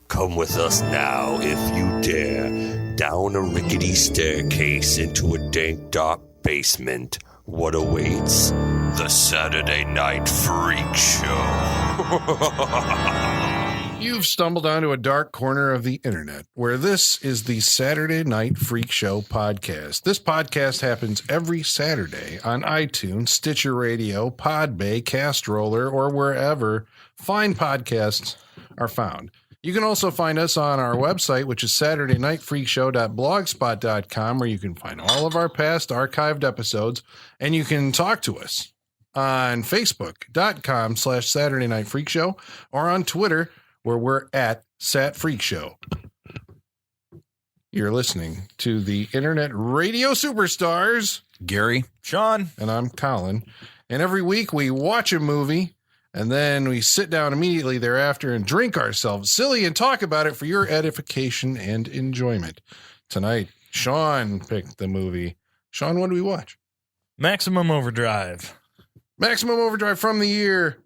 Come with us now, if you dare, down a rickety staircase into a dank, dark basement. What awaits? The Saturday Night Freak Show. You've stumbled onto a dark corner of the internet where this is the Saturday Night Freak Show podcast. This podcast happens every Saturday on iTunes, Stitcher Radio, Podbay, Castroller, or wherever fine podcasts are found. You can also find us on our website, which is SaturdayNightFreakshow.blogspot.com, where you can find all of our past archived episodes, and you can talk to us on Facebook.com/Saturday Night Freak Show or on Twitter, where we're at Sat Freak Show. You're listening to the Internet Radio Superstars, Gary, Sean, and I'm Colin. And every week we watch a movie, and then we sit down immediately thereafter and drink ourselves silly and talk about it for your edification and enjoyment. Tonight, Sean picked the movie. Sean, what did we watch? Maximum Overdrive. Maximum Overdrive from the year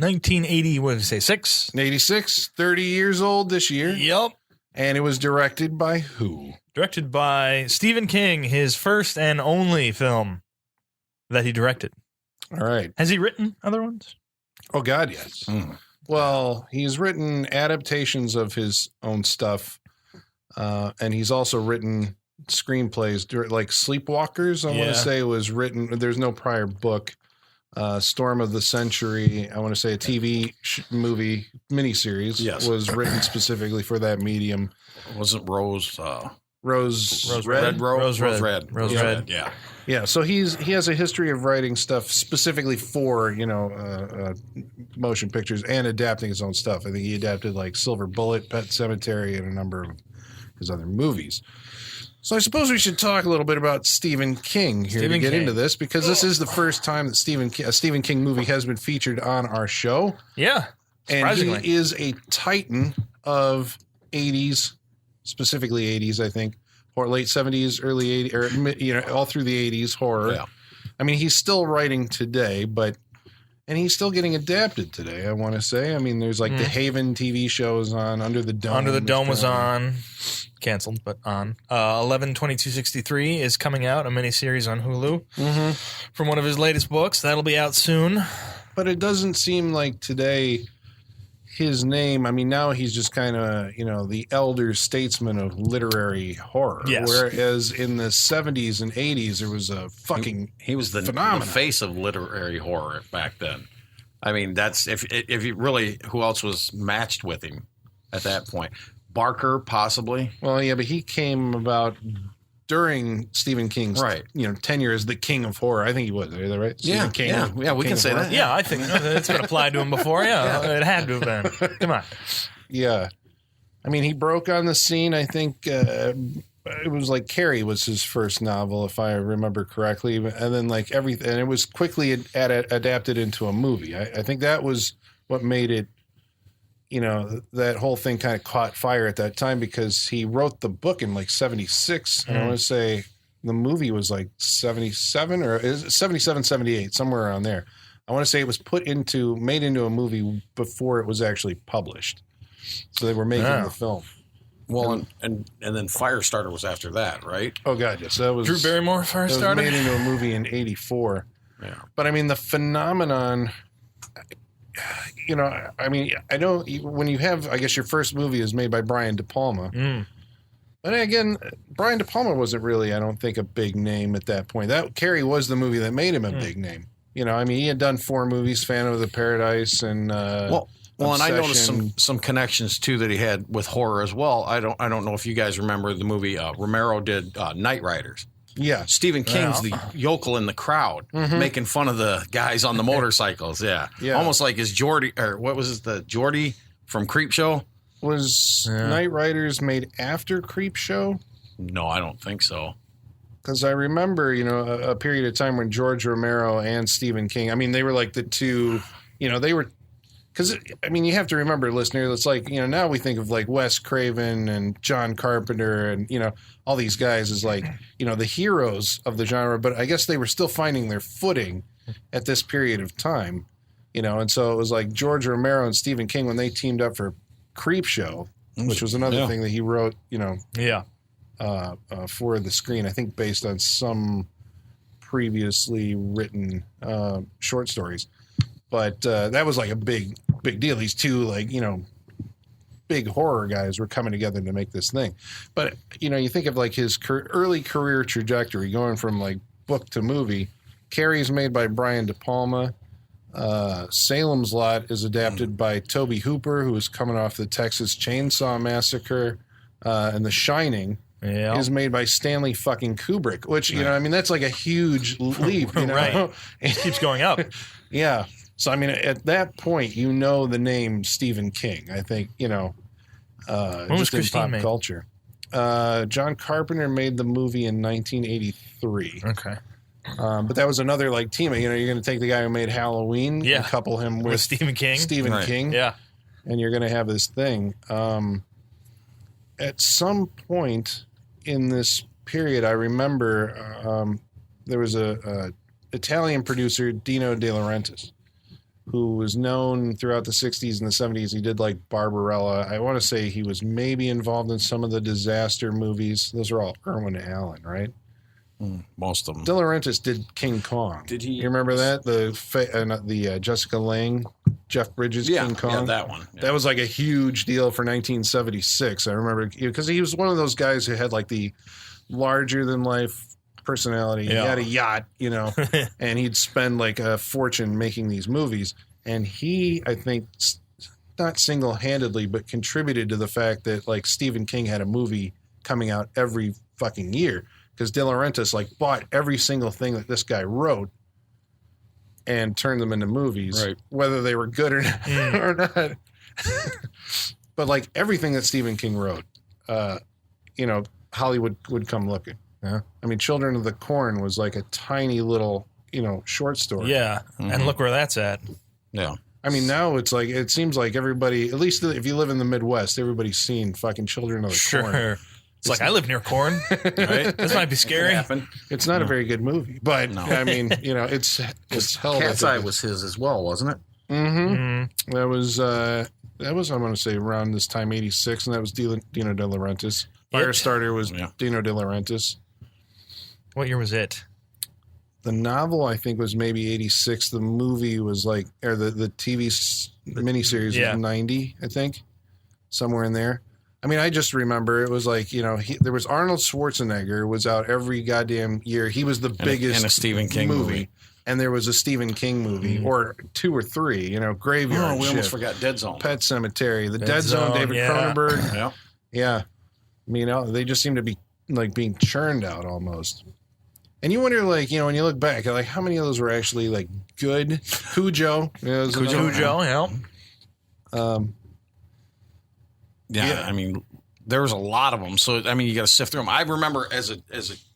1980, what did I say, 6? 86, 30 years old this year. Yep. And it was directed by who? Directed by Stephen King, his first and only film that he directed. All right. Has he written other ones? Oh, God, yes. Well, he's written adaptations of his own stuff, and he's also written screenplays, like Sleepwalkers, I want to say was written. There's no prior book. Storm of the Century, I want to say a TV movie miniseries, was written specifically for that medium. Wasn't Rose Red? Rose Red. Yeah. So he has a history of writing stuff specifically for motion pictures and adapting his own stuff. I think he adapted like Silver Bullet, Pet Sematary, and a number of his other movies. So I suppose we should talk a little bit about Stephen King here to get into this, because this is the first time that a Stephen King movie has been featured on our show. Yeah, surprisingly. And he is a titan of 80s, specifically 80s, I think, or late 70s, early 80s, or all through the 80s horror. Yeah. I mean, he's still writing today, and he's still getting adapted today, I want to say. I mean, there's like the Haven TV shows on. Under the Dome. Under the Dome was on. Canceled, but on. 11/22/63 is coming out, a miniseries on Hulu from one of his latest books. That'll be out soon. But it doesn't seem like today his name, I mean, now he's just kind of, the elder statesman of literary horror. Yes. Whereas in the 70s and 80s, there was a fucking he was the face of literary horror back then. I mean, that's if you really, who else was matched with him at that point? Barker, possibly. Well, yeah, but he came about during Stephen King's tenure as the king of horror. I think he was. Is that right? Stephen King, yeah, we can say that. Yeah, I think it's been applied to him before. Yeah, it had to have been. Come on. Yeah. I mean, he broke on the scene, I think, it was like Carrie was his first novel, if I remember correctly. And then like everything, and it was quickly adapted into a movie. I think that was what made it, that whole thing kind of caught fire at that time, because he wrote the book in like 76. And I want to say the movie was like 77 or 77, 78, somewhere around there. I want to say it was made into a movie before it was actually published. So they were making the film. Well, and then Firestarter was after that, right? Oh, God, yes. That was Drew Barrymore, Firestarter? That was made into a movie in 84. Yeah. But, I mean, the phenomenon... I mean, I know when you have, I guess your first movie is made by Brian De Palma. But again, Brian De Palma wasn't really, I don't think, a big name at that point. Carrie was the movie that made him a big name. I mean, he had done 4 movies, Phantom of the Paradise and Well, and I noticed some connections too that he had with horror as well. I don't know if you guys remember the movie Romero did Night Riders. Yeah. Stephen King's the yokel in the crowd, making fun of the guys on the motorcycles. Yeah. Almost like his Geordie, or what was it, the Geordie from Creepshow? Was Night Riders made after Creepshow? No, I don't think so. Because I remember, a period of time when George Romero and Stephen King, I mean, they were like the two, they were, because, I mean, you have to remember, listener, it's like, now we think of like Wes Craven and John Carpenter and, all these guys as like, the heroes of the genre, but I guess they were still finding their footing at this period of time, and so it was like George Romero and Stephen King, when they teamed up for Creepshow, which was another thing that he wrote, Yeah. for the screen, I think based on some previously written short stories. But that was like a big deal. These two, like, big horror guys were coming together to make this thing. But, you think of like his early career trajectory going from like book to movie. Carrie's made by Brian De Palma. Salem's Lot is adapted by Tobe Hooper, who is coming off the Texas Chainsaw Massacre. And The Shining is made by Stanley fucking Kubrick, which, that's like a huge leap, Right. It keeps going up. Yeah. So, at that point, the name Stephen King, I think, when was Christine pop made? Culture. John Carpenter made the movie in 1983. Okay. But that was another like team. You're going to take the guy who made Halloween and couple him with Stephen King. King. Yeah. And you're going to have this thing. At some point in this period, I remember there was a Italian producer, Dino De Laurentiis, who was known throughout the 60s and the 70s. He did like Barbarella. I want to say he was maybe involved in some of the disaster movies. Those are all Irwin Allen, right? Most of them. De Laurentiis did King Kong. Did he? You remember that? The Jessica Lange, Jeff Bridges King Kong? Yeah, that one. Yeah. That was like a huge deal for 1976. I remember because he was one of those guys who had like the larger than life personality. Yeah. He had a yacht, and he'd spend like a fortune making these movies. And he, I think, not single-handedly, but contributed to the fact that like Stephen King had a movie coming out every fucking year because De Laurentiis like bought every single thing that this guy wrote and turned them into movies, right, whether they were good or not. But like everything that Stephen King wrote, Hollywood would come looking. Yeah. Children of the Corn was like a tiny little, short story. Yeah. Mm-hmm. And look where that's at. Yeah. Now it's like, it seems like everybody, at least if you live in the Midwest, everybody's seen fucking Children of the Corn. It's like, I live near corn, right? This might be scary. It's not a very good movie, but it's held. Cat's Eye was his as well, wasn't it? Mm-hmm. That was, I'm going to say around this time, 86, and that was Dino De Laurentiis. Firestarter was Dino De Laurentiis. What year was it? The novel, I think, was maybe 86. The movie was like, or the TV miniseries was 90, I think, somewhere in there. I just remember it was like, there was Arnold Schwarzenegger was out every goddamn year. He was the biggest and a Stephen King movie. And there was a Stephen King movie, or 2 or 3, Graveyard we Shift, almost forgot Dead Zone. Pet Cemetery, The Dead Zone, David Cronenberg. Yeah. Yeah. They just seem to be like being churned out almost. And you wonder, like, when you look back, like, how many of those were actually, like, good? Cujo. Cujo, Yeah. There was a lot of them. So, you got to sift through them. I remember as a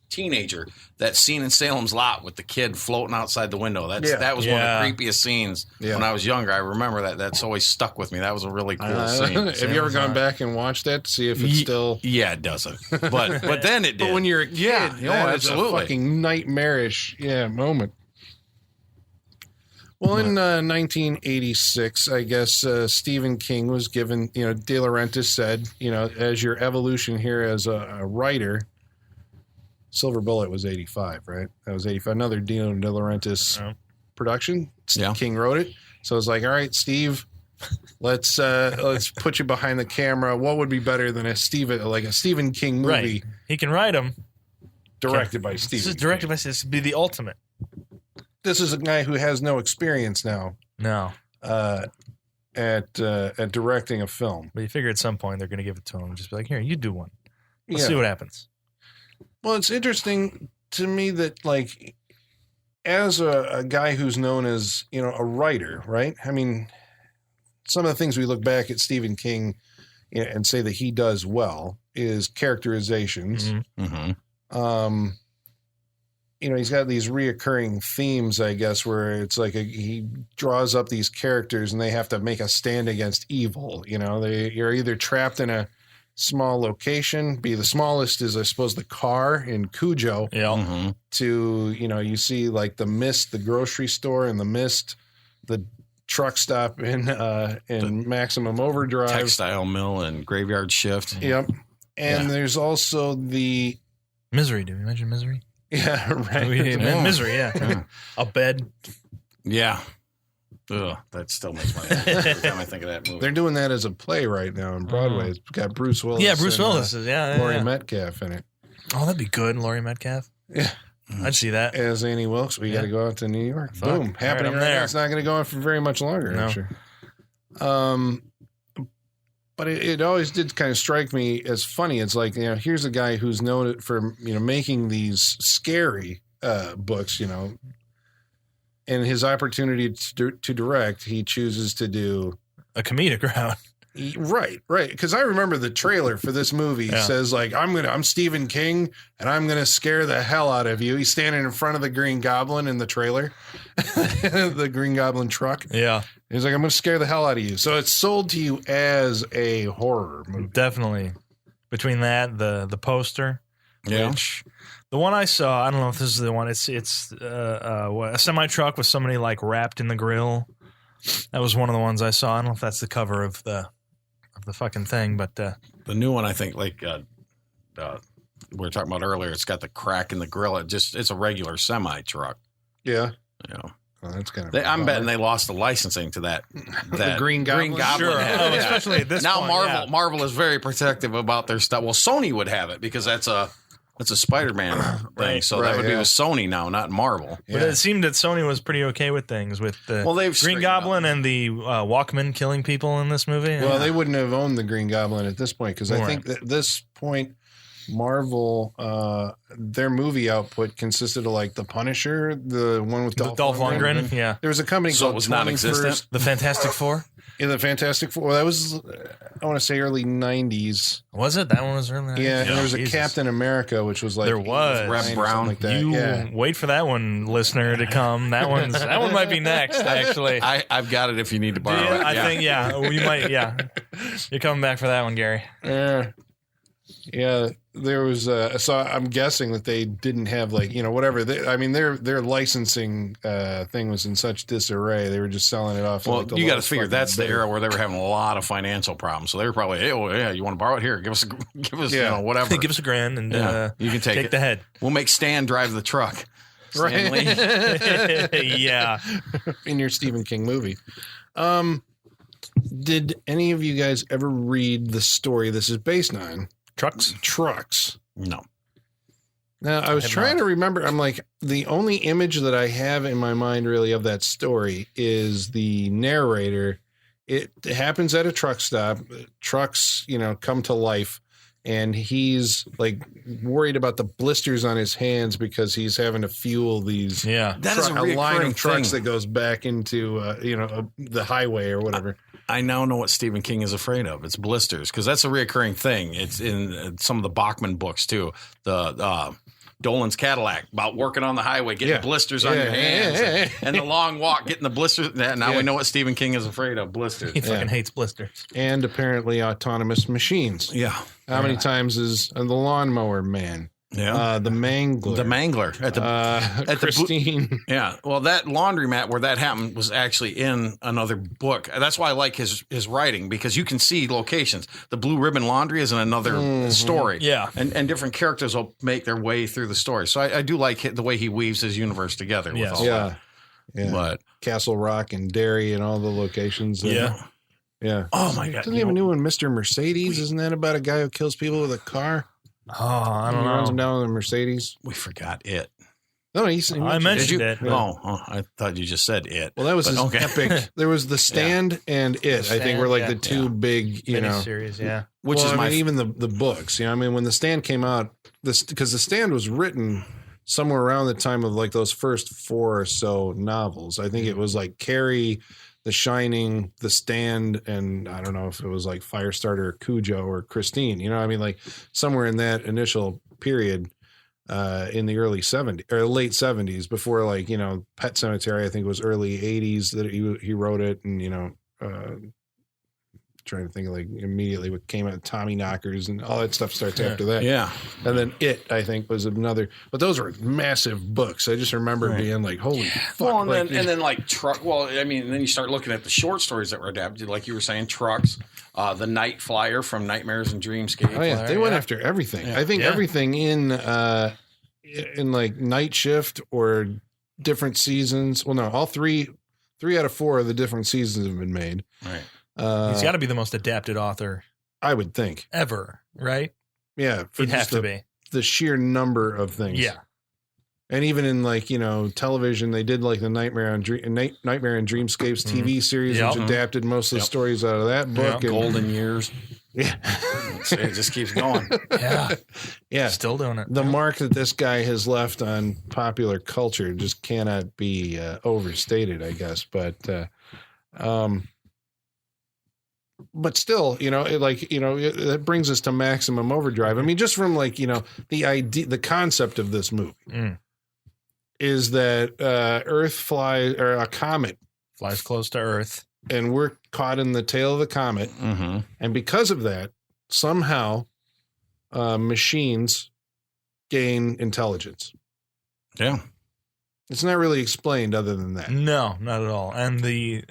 teenager that scene in Salem's Lot with the kid floating outside the window. That was one of the creepiest scenes when I was younger. I remember that. That's always stuck with me. That was a really cool scene. Have you ever gone back and watched that to see if it's still? Yeah, it doesn't. But then it did. But when you're a kid, absolutely, a fucking nightmarish moment. Well, in 1986, I guess Stephen King was given, De Laurentiis said, as your evolution here as a writer. Silver Bullet was 85, right? That was 85. Another Dino De Laurentiis production. Yeah. King wrote it. So it's like, all right, Steve, let's put you behind the camera. What would be better than a Stephen King movie? Right. He can write them. Directed by Stephen. This is directed by This would be the ultimate. This is a guy who has no experience now. No. At directing a film. But you figure at some point they're going to give it to him and just be like, here, you do one. Let's see what happens. Well, it's interesting to me that, like, as a guy who's known as, a writer, right? Some of the things we look back at Stephen King and say that he does well is characterizations. Mm-hmm. He's got these reoccurring themes, I guess, where it's like he draws up these characters and they have to make a stand against evil. You're either trapped in a small location, the smallest is, I suppose, the car in Cujo. Yeah. To, you see like the Mist, the grocery store, and the Mist, the truck stop in Maximum Overdrive. Textile mill and graveyard shift. Yep. And there's also the Misery. Did we mention Misery? Yeah, right. Misery, yeah. A bed. Yeah. Ugh, that still makes my head every time I think of that movie. They're doing that as a play right now on Broadway. It's got Bruce Willis. Yeah, Bruce Willis. Laurie Metcalf in it. Oh, that'd be good, Laurie Metcalf. Yeah. I'd see that. As Annie Wilkes, we got to go out to New York. Fuck. Boom. Happening right now. It's not going to go on for very much longer, No. I'm sure. But it always did kind of strike me as funny. It's like, here's a guy who's known for, making these scary books, and his opportunity to direct, he chooses to do a comedic route. Right. Because I remember the trailer for this movie says like, I'm Stephen King and I'm gonna scare the hell out of you. He's standing in front of the Green Goblin in the trailer, the Green Goblin truck. Yeah. He's like, I'm gonna scare the hell out of you. So it's sold to you as a horror movie. Definitely. Between that, the poster, which the one I saw, I don't know if this is the one. It's a semi truck with somebody like wrapped in the grill. That was one of the ones I saw. I don't know if that's the cover of the fucking thing, but the new one, I think, like we were talking about earlier, it's got the crack in the grill. It's a regular semi truck. Yeah. Oh, that's kind of. I'm betting they lost the licensing to that. The Green Goblin. Sure. Especially at this now point, Marvel. Marvel is very protective about their stuff. Well, Sony would have it because that's a Spider-Man thing. Right. So that would be with Sony now, not Marvel. But it seemed that Sony was pretty okay with things with the they've Green Goblin and the Walkman killing people in this movie. Well, they wouldn't have owned the Green Goblin at this point because I think at this point, Marvel, their movie output consisted of like The Punisher, the one with Dolph Lundgren. Yeah. There was a company called it was non-existent. The Fantastic Four. Yeah, the Fantastic Four. That was, I want to say, early 90s. Was it? That one was early 90s? Yeah, and there was a Captain America, which was like... There was. Reb Brown. Like that. Wait for that one, listener, to come. That one might be next, actually. I've got it if you need to borrow it. I think, we might, You're coming back for that one, Gary. Yeah, there was. So I'm guessing that they didn't have like whatever. Their licensing thing was in such disarray. They were just selling it off. Well, you got to figure that's the era where they were having a lot of financial problems. So they were probably, hey, you want to borrow it? Here, give us whatever. Give us a grand and you can take the head. We'll make Stan drive the truck. Right. Yeah, in your Stephen King movie. Did any of you guys ever read the story this is based on? Trucks. No. Now, I was trying to remember. I'm like, the only image that I have in my mind really of that story is the narrator. It happens at a truck stop. Trucks, come to life. And he's like worried about the blisters on his hands because he's having to fuel these. That is a line of trucks thing that goes back into, the highway or whatever. I now know what Stephen King is afraid of. It's blisters, because that's a reoccurring thing. It's in some of the Bachman books too. The Dolan's Cadillac, about working on the highway, getting blisters on your hands, and the long walk, getting the blisters. Now we know what Stephen King is afraid of: blisters. He fucking hates blisters. And apparently autonomous machines. Yeah. How many times is the lawnmower man? Yeah. The Mangler. The Mangler. At Christine. Yeah. Well, that laundromat where that happened was actually in another book. That's why I like his writing, because you can see locations. The Blue Ribbon Laundry is in another story. Yeah. And different characters will make their way through the story. So I do like the way he weaves his universe together with all that. Yeah. But Castle Rock and Derry and all the locations. Yeah. Yeah. Oh, my God. Doesn't he have a new one, Mr. Mercedes? Isn't that about a guy who kills people with a car? Oh, I don't He runs them know. down with a Mercedes. We forgot it. No, he I mentioned it. Yeah. Oh, I thought you just said it. Well, that was his epic. There was The Stand and It. I think were like the two big, series. Yeah. Which is even the books. When The Stand came out, because The Stand was written somewhere around the time of like those first 4 or so novels. I think it was like Carrie, The Shining, The Stand, and I don't know if it was like Firestarter or Cujo or Christine. Like somewhere in that initial period in the early 70s or late 70s before like, Pet Sematary, I think it was early 80s that he wrote it. And, trying to think of like immediately what came out. Tommy Knockers and all that stuff starts after that. Yeah. And then I think, was another. But those were massive books. I just remember being like, holy fuck. Well, like, and then like truck. Well, I mean, then you start looking at the short stories that were adapted, like you were saying, Trucks, the Night Flyer from Nightmares and Dreamscape. Oh yeah, they went after everything. Yeah. I think everything in like Night Shift or different seasons. Well, no, all three out of 4 of the different seasons have been made. Right. He's got to be the most adapted author, I would think, ever, right? Yeah, he'd have to be. The sheer number of things. Yeah. And even in like, television, they did like the Nightmare and Dreamscapes TV series, which adapted most of the stories out of that book. And Golden Years. Yeah. It just keeps going. Yeah. Yeah. Still doing it. The mark that this guy has left on popular culture just cannot be overstated, I guess. But still, it brings us to Maximum Overdrive. I mean, just from like, the idea, the concept of this movie is that Earth flies, or a comet flies close to Earth, and we're caught in the tail of the comet. Mm-hmm. And because of that, somehow machines gain intelligence. Yeah. It's not really explained other than that. No, not at all. And the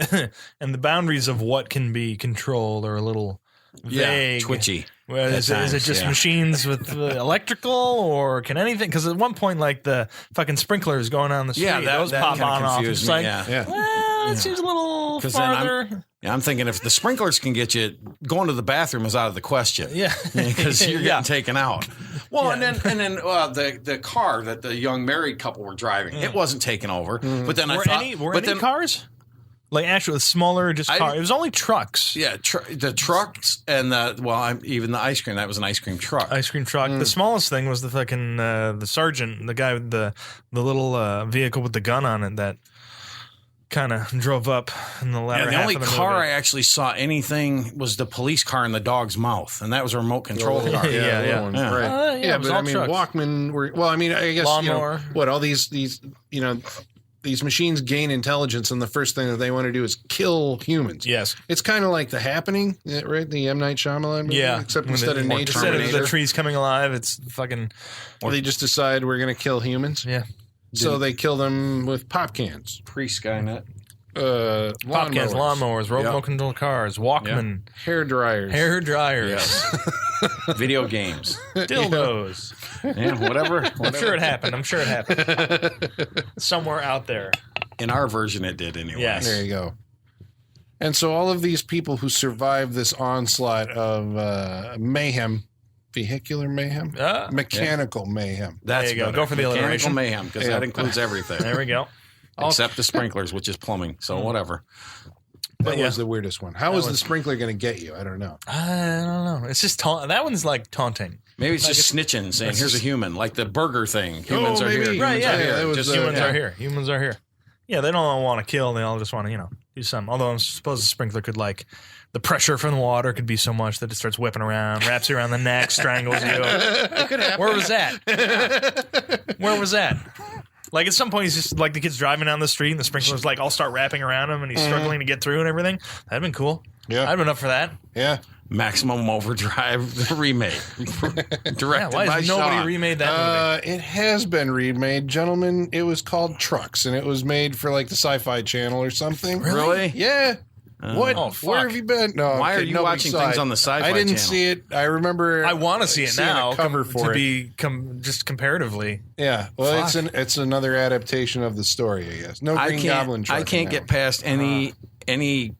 and the boundaries of what can be controlled are a little vague. Twitchy. Well, is it just machines with electrical, or can anything? Because at one point, like the fucking sprinklers going on the street, those pop on off. It's like, well, it seems a little farther. I'm thinking if the sprinklers can get you, going to the bathroom is out of the question. Yeah, because you're getting taken out. Well, and then the car that the young married couple were driving, it wasn't taken over. But then were any cars? Like actually smaller, car. It was only trucks. Yeah, the trucks and even the ice cream. That was an ice cream truck. Ice cream truck. The smallest thing was the fucking the sergeant, the guy with the little vehicle with the gun on it that kind of drove up in the latter half the only of the car movie. I actually saw anything was the police car in the dog's mouth, and that was a remote control car. Right. It was all trucks. Walkman were. Well, I mean, I guess lawnmower. All these machines gain intelligence, and the first thing that they want to do is kill humans. Yes. It's kind of like The Happening, right? The M. Night Shyamalan movie, except instead of nature. Instead of the trees coming alive, it's fucking... Or they just decide we're going to kill humans. Yeah. So they kill them with pop cans. Pre-Skynet. Pop cans, lawnmowers, remote control cars, Walkman. Hair dryers. Yes. Video games. Dildos. Yeah, whatever. I'm sure it happened. Somewhere out there. In our version, it did anyway. Yes. There you go. And so all of these people who survived this onslaught of mayhem, vehicular mayhem, mechanical mayhem. There you go. Go for the mechanical alliteration. mayhem, because that includes everything. There we go. Except the sprinklers, which is plumbing. So whatever. That was the weirdest one. How was the sprinkler going to get you? I don't know. I don't know. It's just that one's like taunting. Maybe it's just snitching, saying, here's a human, like the burger thing. Humans are here. Right, Humans are here. Humans are here. Yeah, they don't all want to kill. They all just want to, do something. Although I suppose the sprinkler could, like, the pressure from the water could be so much that it starts whipping around, wraps you around the neck, strangles you. It could happen. Where was that? Like, at some point, he's just, like, the kid's driving down the street, and the sprinklers, like, all start wrapping around him, and he's struggling to get through and everything. That'd been cool. Yeah. I'd have been up for that. Yeah. Maximum Overdrive, the remake. Directed why by has nobody Sean. remade that movie? It has been remade, gentlemen. It was called Trucks, and it was made for, like, the Sci-Fi Channel or something. Really? Yeah. What? Oh, fuck. Where have you been? No. Why are you watching things on the Sci-Fi I didn't Channel? see it. I remember. I want to see it seeing now. a cover for to it. be just comparatively. Yeah. Well, Fuck. it's another adaptation of the story, I guess. No Green Goblin truck. I can't get past any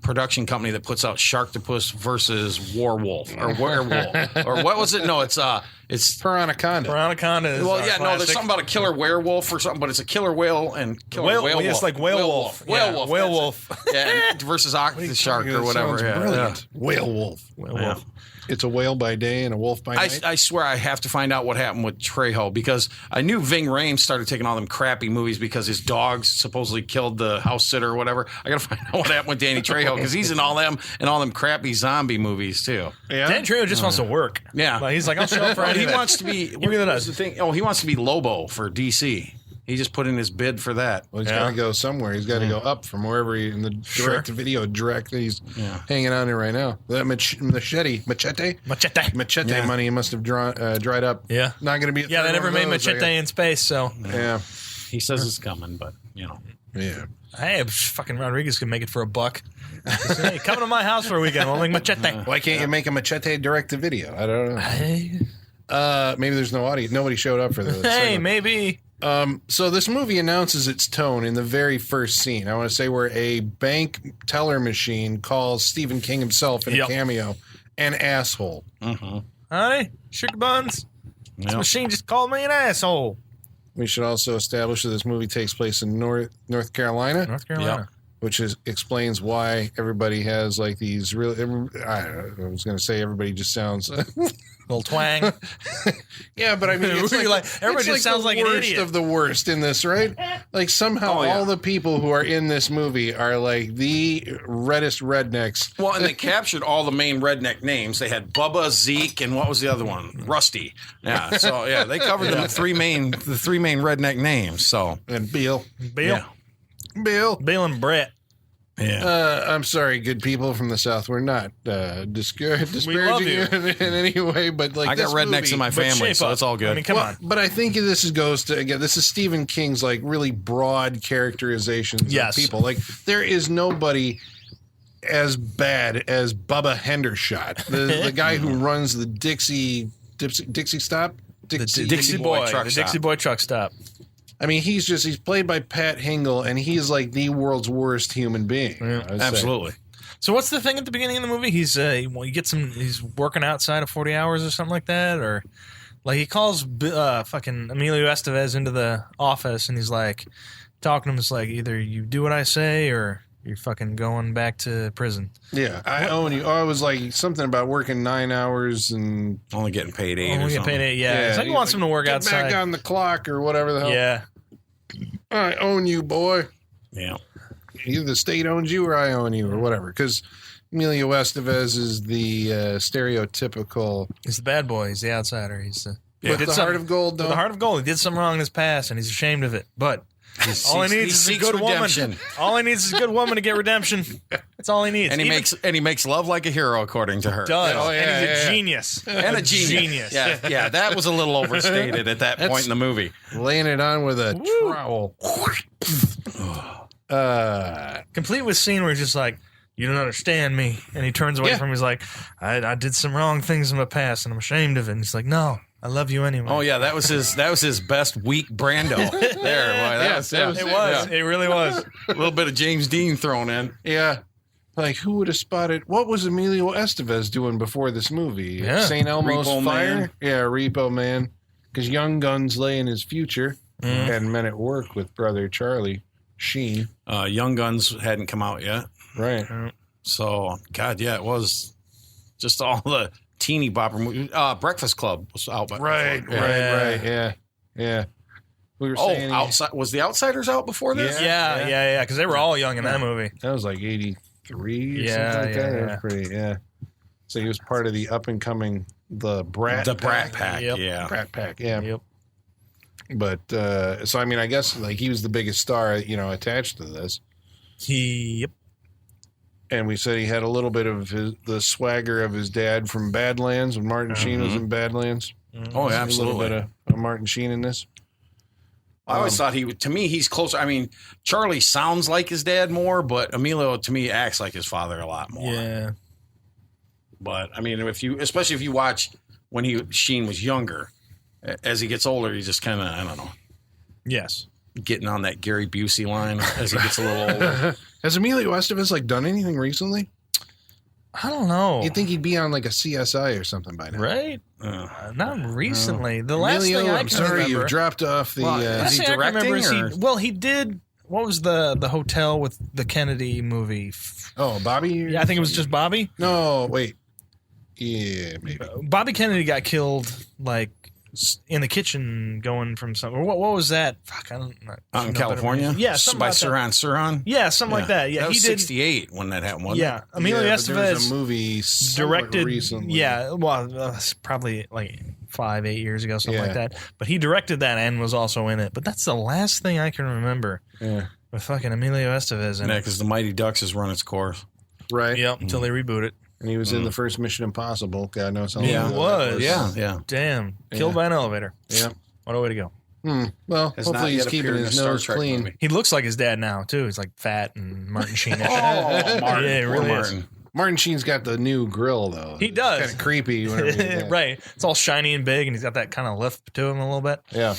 production company that puts out Sharktopus versus Werewolf or Werewolf or what was it? No, it's Piranhaconda. Piranhaconda is well, yeah, classic. no, there's something about a killer werewolf or something, but it's a killer whale and killer whale. It's like Werewolf. Werewolf. Yeah, versus Octopus Shark or whatever. Sounds Yeah, brilliant. Whalewolf. Yeah. It's a whale by day and a wolf by night. I swear I have to find out what happened with Trejo, because I knew Ving Rhames started taking all them crappy movies because his dogs supposedly killed the house sitter or whatever. I got to find out what happened with Danny Trejo, because he's in all them and all them crappy zombie movies too. Yeah. Dan Trejo just wants to work. Yeah. Like, he's like, I'll show up for anything. He wants to be. Look at that. He wants to be Lobo for DC. He just put in his bid for that. Well, he's got to go somewhere. He's got to go up from wherever he in the direct-to-video he's hanging on there right now. That machete money must have dried up. Yeah. Not going to be. They never made Machete in space, so. Yeah. He says it's coming, but, Yeah. Hey, fucking Rodriguez can make it for $1. Hey, come to my house for a weekend. We'll make Machete. Why can't you make a Machete direct-to-video? I don't know. Maybe there's no audience. Nobody showed up for this. Hey, maybe. So this movie announces its tone in the very first scene. I want to say where a bank teller machine calls Stephen King himself in a cameo an asshole. Honey, sugar buns. This machine just called me an asshole. We should also establish that this movie takes place in North Carolina. Which explains why everybody has like these really. I was going to say everybody just sounds little twang. Yeah, but I mean, it's everybody just sounds like an idiot. Worst of the worst in this, right? Like somehow all the people who are in this movie are like the reddest rednecks. Well, and they captured all the main redneck names. They had Bubba, Zeke, and what was the other one? Rusty. Yeah. So they covered the three main redneck names. So and Bill. Bill and Brett. Yeah. I'm sorry, good people from the South. We're not disparaging you in any way, but like I got rednecks in my family, so it's all good. I mean, come on. But I think this goes to this is Stephen King's like really broad characterizations of people. Like there is nobody as bad as Bubba Hendershot, the guy who runs the Dixie Stop, Dixie Boy truck stop. I mean, he's played by Pat Hingle, and he's like the world's worst human being. Yeah, absolutely. So what's the thing at the beginning of the movie? He's working outside of 40 hours or something like that, or like he calls fucking Emilio Estevez into the office, and he's like talking to him. It's like either you do what I say, or you're fucking going back to prison. Yeah, I own you. Oh, it was like something about working 9 hours and only getting paid 8 only or getting something. paid 8, yeah. It's like he wants him to work get outside. Back on the clock or whatever the hell. Yeah. I own you, boy. Yeah. Either the state owns you or I own you or whatever. Because Emilio Estevez is the stereotypical. He's the bad boy. He's the outsider. He's the with the heart of gold, though. With the heart of gold. He did something wrong in his past, and he's ashamed of it. But all he needs is a good woman. All he needs is a good woman to get redemption. That's all he needs. And he makes love like a hero, according to her. Does. Oh, yeah, and he's a genius. And a genius. Yeah, that was a little overstated at that point in the movie. Laying it on with a trowel. Complete with scene where he's just like, you don't understand me. And he turns away from him. He's like, I did some wrong things in my past, and I'm ashamed of it. And he's like, no. I love you anyway. Oh yeah, that was his best weak Brando. It really was. A little bit of James Dean thrown in. Yeah. Like, who would have spotted? What was Emilio Estevez doing before this movie? Yeah. St. Elmo's Repo Fire? Man. Yeah, Repo Man. Because Young Guns lay in his future and Men at Work with brother Charlie Sheen. Young Guns hadn't come out yet. Right. So, God, yeah, it was just all the teeny bopper movie. Breakfast Club was out by Right. Yeah. We were saying outside was the Outsiders out before this? Yeah. Because they were all young in that movie. That was like 83 or something like that. That was pretty, So he was part of the up and coming Brat Pack. Yep. Yeah. Brat Pack, yeah. Yep. But so I mean, I guess like he was the biggest star, attached to this. Yep. And we said he had a little bit of the swagger of his dad from Badlands when Martin Sheen was in Badlands. Oh, yeah, absolutely. A little bit of Martin Sheen in this. I always thought to me, he's closer. I mean, Charlie sounds like his dad more, but Emilio, to me, acts like his father a lot more. Yeah. But, I mean, especially if you watch when Sheen was younger, as he gets older, he just kind of, I don't know. Yes. Getting on that Gary Busey line as he gets a little older. Has Emilio Estevez done anything recently? I don't know. You'd think he'd be on like a CSI or something by now, right? Not recently. The last Emilio, thing I I'm can sorry, remember, you've dropped off the. Is he directing? He did. What was the hotel with the Kennedy movie? Oh, Bobby. Yeah, I think it was just Bobby. No, wait. Yeah, maybe. Bobby Kennedy got killed in the kitchen going from something. What was that? Fuck, I don't know. Out in California? Yeah, something by like Suran. Yeah, something like that. Yeah, that was he did 68 when that happened. Wasn't yeah, it? Emilio There Estevez was a movie directed recently. Yeah, well, probably 5-8 years ago, something like Yeah. that. But he directed that and was also in it. But that's the last thing I can remember with fucking Emilio Estevez in it. because the Mighty Ducks has run its course. Right. Yep, until they reboot it. And he was in the first Mission Impossible. God knows how Yeah. long He ago was. that Yeah. Damn. Killed by an elevator. Yeah. What a way to go. Well, Has hopefully not he's yet keeping appeared in his a Star nose Trek clean. movie. He looks like his dad now, too. He's like fat and Martin Sheen-ish. Oh, Martin. Yeah, it really is. Martin. Martin Sheen's got the new grill, though. He does. Kind of creepy. Whenever he does. Right. It's all shiny and big, and he's got that kind of lift to him a little bit. Yeah.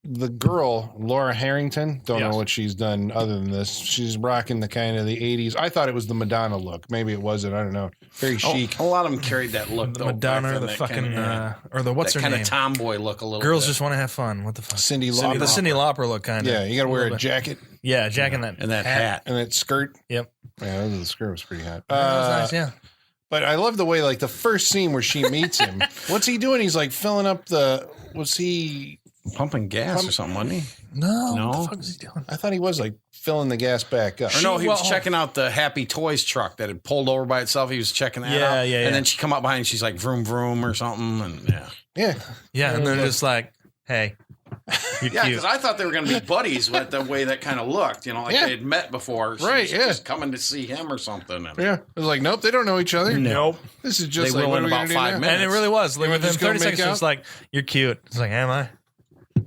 The girl, Laura Harrington, don't know what she's done other than this. She's rocking the kind of the 80s. I thought it was the Madonna look. Maybe it wasn't. I don't know. Very chic. A lot of them carried that look. The though, Madonna, back or then, the that fucking, kinda, or the what's that her kind name? of tomboy look a little Girls bit. just want to have fun. What the fuck? Cindy Cindy Lauper. The Cindy Lauper look, kind of. Yeah, you got to wear a jacket Yeah, Jack and that and that hat. and that skirt. Yep. Yeah, the skirt was pretty hot. That was nice, yeah. But I love the way, like, the first scene where she meets him. What's he doing? He's like filling up the. Was he Pumping gas or something, wasn't he? No. No. What the fuck is he doing? I thought he was like filling the gas back up. Or no, he was well, checking out the Happy Toys truck that had pulled over by itself. He was checking that Yeah, out. yeah, And yeah. then she come up behind and she's like, vroom, vroom or something. And yeah. Yeah. Yeah, and they're just like, hey, you're Yeah, cute. because I thought they were going to be buddies with the way that kind of looked. You know, like Yeah. they had met before. She Right, was yeah. just coming to see him or something. And Yeah. I was like, nope, they don't know each other. Nope. This is They just like, will what in are we about gonna do 5 now? minutes. And it really was. Like, wanna within just go 30 make seconds, out? it's like, you're cute. It's like, am I?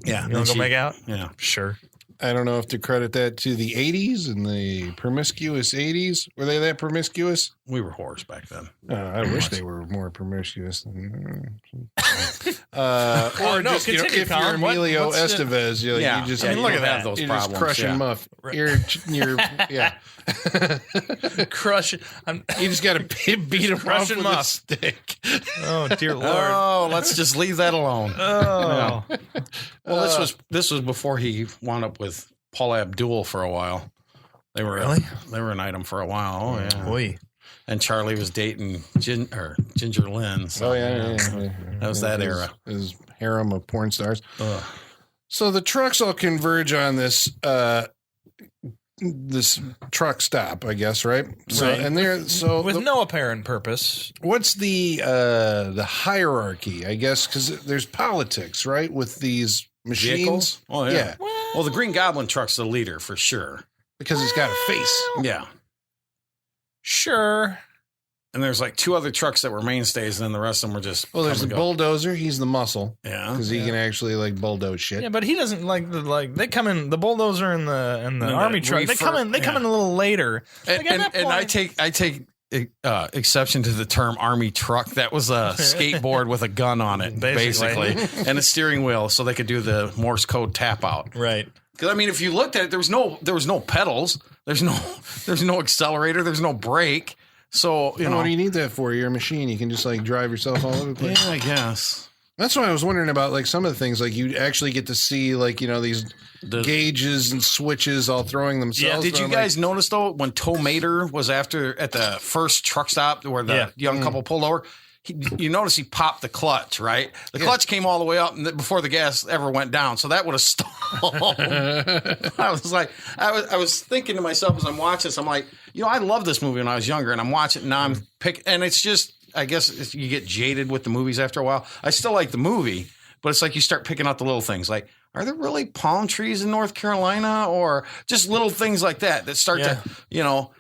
Yeah. You want to go make out? Yeah. Sure. I don't know if to credit that to the 80s and the promiscuous 80s. Were they that promiscuous? We were whores back then. I wish they were more promiscuous. Or no, just, you know, continue, if you're Colin. Emilio What's the- Estevez, you, Yeah. you just, Yeah, you you look don't at have that. those You're problems, just crushing yeah. muff. You're, yeah. Crush it. You just got to beat him off Crushing with a muff. stick. Oh, dear Lord. Oh, let's just leave that alone. Oh. Well, this was before he wound up with Paula Abdul for a while. They were Really? They were an item for a while. Oh yeah. Boy. And Charlie was dating Ginger Lynn. So, Oh, yeah. That was that era. His harem of porn stars. Ugh. So the trucks all converge on this this truck stop, I guess, right? So Right. and there, so With no apparent purpose. what's the hierarchy? I guess because there's politics, right, with these machines. Vehicles? Oh yeah. Yeah, Well, the Green Goblin truck's the leader for sure. because it's got a face. Yeah. Sure. And there's like 2 other trucks that were mainstays, and then the rest of them were just. Well, there's the come and go. bulldozer. He's the muscle Yeah. because he can actually like bulldoze shit. Yeah, but he doesn't they come in the bulldozer and the army truck. They come in a little later. And, Like, at that I point- take exception to the term army truck. That was a skateboard with a gun on it, Basically. basically, and a steering wheel, so they could do the Morse code tap out. Right. Because I mean, if you looked at it, there was no pedals, there's no accelerator, there's no brake. So you know, What do you need that for? You're a machine. You can just like drive yourself all over the place. yeah, I guess. That's why I was wondering about like some of the things like you actually get to see like, you know, these gauges and switches all throwing themselves. Did but you I'm guys notice though when Tow Mater was at the first truck stop where the young couple pulled over? You notice he popped the clutch, right? The clutch came all the way up before the gas ever went down, so that would have stalled. I was like, I was thinking to myself as I'm watching this, I'm like, you know, I loved this movie when I was younger, and I'm watching it, and now I'm picking, and it's just, I guess you get jaded with the movies after a while. I still like the movie, but it's like you start picking out the little things, like, are there really palm trees in North Carolina, or just little things like that start to, you know,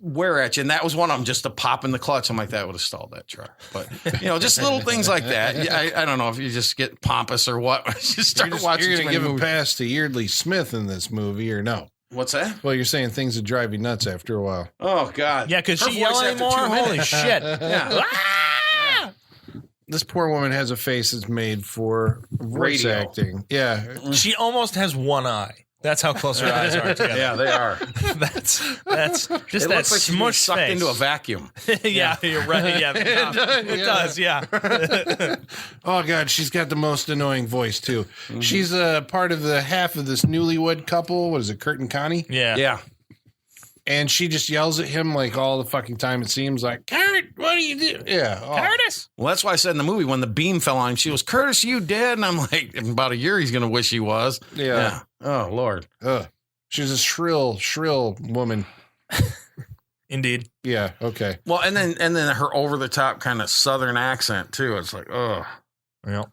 wear at you, and that was one of them. Just to pop in the clutch, I'm like, that would have stalled that truck. But you know, just little things like that. I don't know if you just get pompous or what. Just start watching. You're too going to many give a movies. pass to Yeardley Smith in this movie or no? What's that? Well, you're saying things that drive you nuts after a while. Oh God! Yeah, could Her she yell voice after anymore? 2 minutes. Holy shit. Yeah. This poor woman has a face that's made for voice Radio. acting. Yeah. She almost has one eye. That's how close her eyes are together. Yeah, they are. That's just It that looks like she's been smush sucked face. into a vacuum. Yeah, you're right. Yeah, it does. Yeah. Oh God, she's got the most annoying voice too. She's a part of the half of this newlywed couple. What is it, Kurt and Connie? Yeah. Yeah. And she just yells at him like all the fucking time. It seems like, Kurt, what do you do? Yeah. Oh. Curtis. Well, that's why I said in the movie when the beam fell on him, she was, Curtis, you dead? And I'm like, in about a year, he's going to wish he was. Yeah. Oh, Lord. She's a shrill woman. Indeed. Yeah. Okay. Well, and then her over the top kind of Southern accent too. It's like, oh, Yep.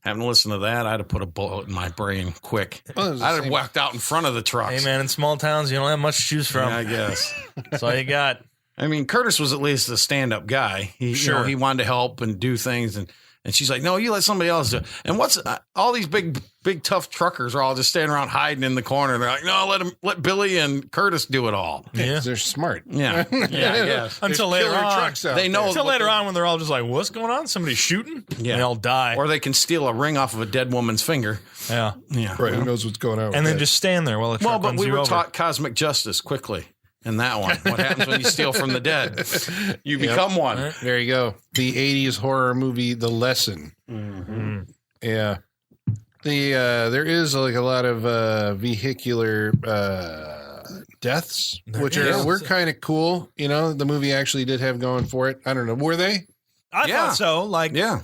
having listened to that, I'd have put a bullet in my brain quick. Well, I'd have walked out in front of the trucks. Hey, man, in small towns, you don't have much to choose from. Yeah, I guess. That's all you got. I mean, Curtis was at least a stand-up guy. He wanted to help and do things, and she's like, "No, you let somebody else do it." And what's all these big tough truckers are all just standing around hiding in the corner. They're like, "No, let Billy and Curtis do it all." Yeah, they're smart. Yeah, I guess. Until later on, they know. Until later on, when they're all just like, "What's going on? Somebody's shooting?" Yeah, they all die, or they can steal a ring off of a dead woman's finger. Yeah. Right. Who knows what's going on? And then just stand there while the truck runs we you were over. taught cosmic justice quickly. In that one, what happens when you steal from the dead? You become one. There you go. The 80s horror movie, The Lesson. Mm-hmm. Yeah. There is like a lot of vehicular deaths, which were kind of cool. You know, the movie actually did have going for it. I don't know. Were they? I thought so. Like, yeah.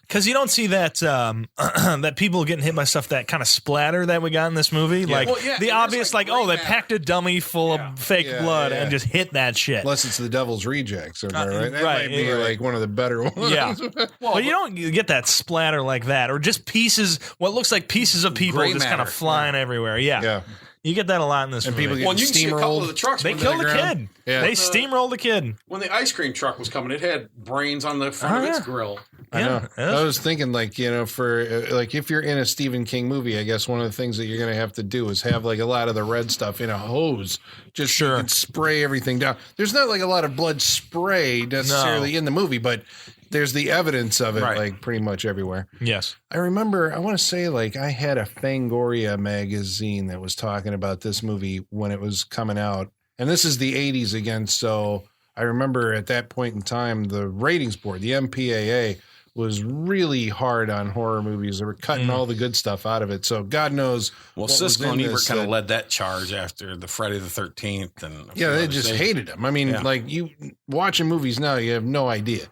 Because you don't see that that people getting hit by stuff, that kind of splatter that we got in this movie. Yeah. Like the obvious, like they packed a dummy full of fake blood and just hit that shit. Unless it's the Devil's Rejects, right? That right, might be like one of the better ones. Yeah. Well, you don't get that splatter like that, or just pieces. What looks like pieces of people just kind of flying everywhere. Yeah. You get that a lot in this movie. People you can see a couple of the trucks. They killed a kid. Yeah. They steamrolled a kid. When the ice cream truck was coming, it had brains on the front of its grill. I know. I was thinking, like, you know, for like if you're in a Stephen King movie, I guess one of the things that you're going to have to do is have like a lot of the red stuff in a hose, just so you can spray everything down. There's not like a lot of blood spray necessarily in the movie, but there's the evidence of it, like pretty much everywhere. Yes. I remember, I want to say, like, I had a Fangoria magazine that was talking about this movie when it was coming out. And this is the 80s again. So I remember at that point in time, the ratings board, the MPAA, was really hard on horror movies. They were cutting all the good stuff out of it. So God knows. Well, Siskel and Ebert kind of led that charge after the Friday the 13th. And they just hated him. I mean, like, you watching movies now, you have no idea.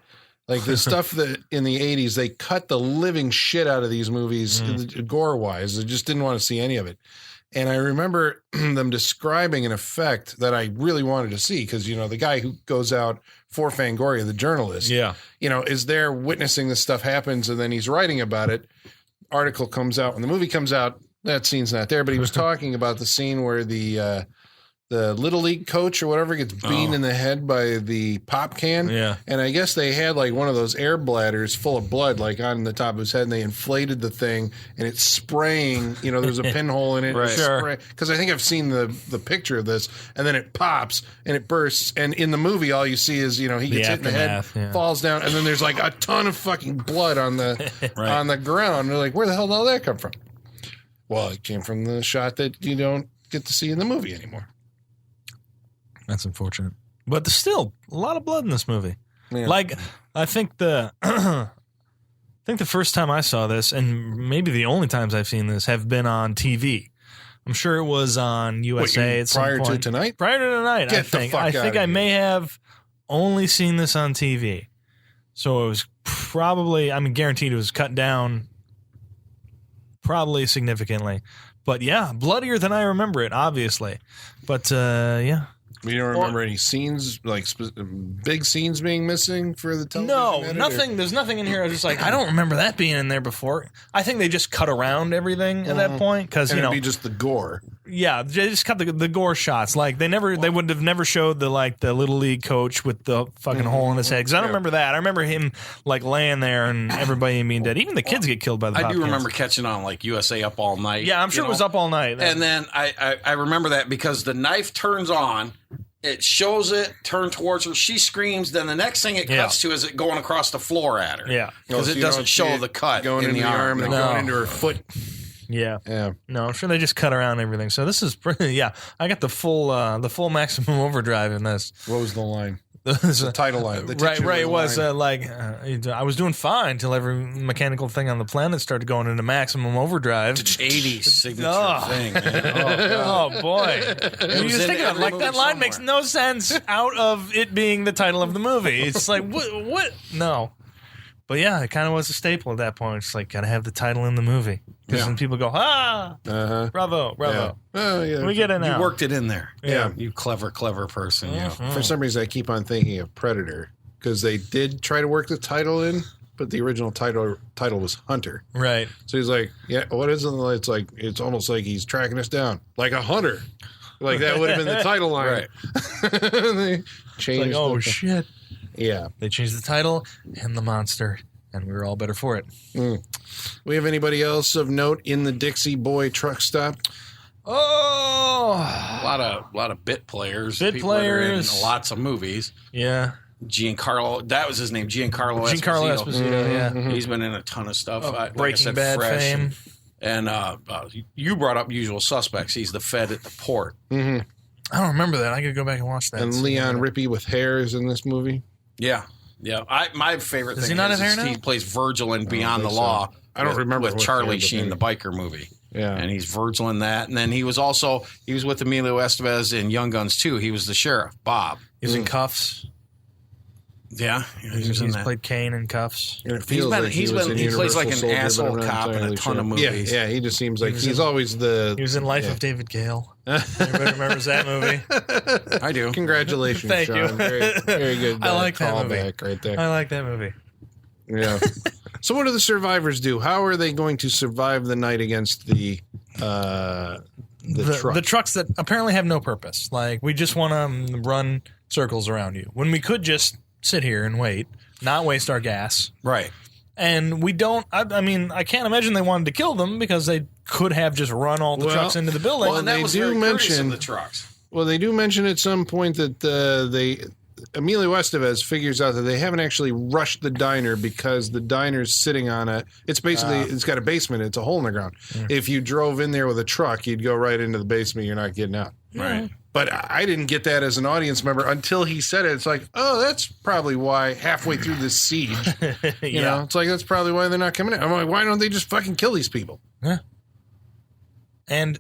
Like the stuff that in the 80s, they cut the living shit out of these movies, gore-wise. They just didn't want to see any of it. And I remember them describing an effect that I really wanted to see because, you know, the guy who goes out for Fangoria, the journalist, you know, is there witnessing this stuff happens and then he's writing about it. Article comes out. When the movie comes out, that scene's not there. But he was talking about the scene where the Little League coach or whatever gets beaten in the head by the pop can. Yeah. And I guess they had like one of those air bladders full of blood like on the top of his head and they inflated the thing and it's spraying, you know, there's a pinhole in it. Right. Sure. Because I think I've seen the picture of this and then it pops and it bursts. And in the movie, all you see is, you know, he gets hit in the head, falls down, and then there's like a ton of fucking blood on the on the ground. They're like, where the hell did all that come from? Well, it came from the shot that you don't get to see in the movie anymore. That's unfortunate. But there's still a lot of blood in this movie. Yeah. Like, I think the first time I saw this, and maybe the only times I've seen this, have been on TV. I'm sure it was on USA at some point. Prior to tonight? Prior to tonight, Get the fuck I out think of I here. may have only seen this on TV. So it was probably, I mean, guaranteed it was cut down probably significantly. But yeah, bloodier than I remember it, obviously. But yeah. You don't remember any scenes, like big scenes being missing for the television? No, edit, nothing. or? There's nothing in here. I was just like, I don't remember that being in there before. I think they just cut around everything at that point because you know, it'd be just the gore. Yeah, they just cut the gore shots. Like they would have never showed the Little League coach with the fucking hole in his head because I don't remember that. I remember him like laying there and everybody being dead. Even the kids get killed by the. I do remember catching on like USA Up All Night. Yeah, I'm sure it was Up All Night. And then I remember that because the knife turns on. It shows it turn towards her. She screams. Then the next thing it cuts to is it going across the floor at her. Yeah, because it doesn't show the cut going in into the arm and going into her foot. Yeah. No, I'm sure they just cut around everything. So this is pretty. Yeah, I got the full Maximum Overdrive in this. What was the line? The title line. The right. It was I was doing fine until every mechanical thing on the planet started going into Maximum Overdrive. 80s signature thing. Man. Oh boy! You just think of it like that line makes no sense out of it being the title of the movie. It's like what? No. But yeah, it kind of was a staple at that point. It's like, gotta have the title in the movie. Because when people go, bravo. Yeah. Oh, yeah. We get it now. You worked it in there. Yeah. You clever person. Mm-hmm. For some reason, I keep on thinking of Predator because they did try to work the title in, but the original title was Hunter. Right. So he's like, yeah, what is it? It's like, it's almost like he's tracking us down like a hunter. Like that would have been the title line. Right. They changed. It's like, shit. Yeah. They changed the title and the monster, and we were all better for it. We have anybody else of note in the Dixie Boy truck stop? Oh, A lot of bit players. Bit people that are in players. lots of movies. yeah. Giancarlo, that was his name, Giancarlo Esposito, yeah. He's been in a ton of stuff. Like I Breaking said, Bad Fresh. fame. And you brought up Usual Suspects. He's the Fed at the port. Mm-hmm. I don't remember that. I could go back and watch that. And Leon Rippey with hair is in this movie. Yeah. My favorite Does thing he not is have hair now? he plays Virgil in Beyond the think so. Law. I don't remember with what Charlie hair, but Sheen, the maybe. biker movie. Yeah. And he's Virgil in that. And then he was with Emilio Estevez in Young Guns too. He was the sheriff, Bob. He was in Cuffs. Yeah, he was in He's that. played Kane in Cuffs. And it feels like he plays like an asshole cop in a ton of movies. Yeah, he just seems like he's always the... He was in Life of David Gale. Everybody remembers that movie. I do. Congratulations, Thank Sean. you. Very good I like that movie. callback right there. I like that movie. Yeah. So what do the survivors do? How are they going to survive the night against the truck? The trucks that apparently have no purpose. Like, we just want to run circles around you. When we could just sit here and wait, not waste our gas. Right. And we don't, I mean, I can't imagine they wanted to kill them because they could have just run all the trucks into the building. Well, and that they was do very courteous mention- of the trucks. Well, they do mention at some point that Emilio Estevez figures out that they haven't actually rushed the diner because the diner's sitting on it's basically, it's got a basement. It's a hole in the ground. If you drove in there with a truck, you'd go right into the basement. You're not getting out. Right. But I didn't get that as an audience member until he said it. It's like, oh, that's probably why halfway through this siege, you know, it's like, that's probably why they're not coming in. I'm like, why don't they just fucking kill these people? Yeah. And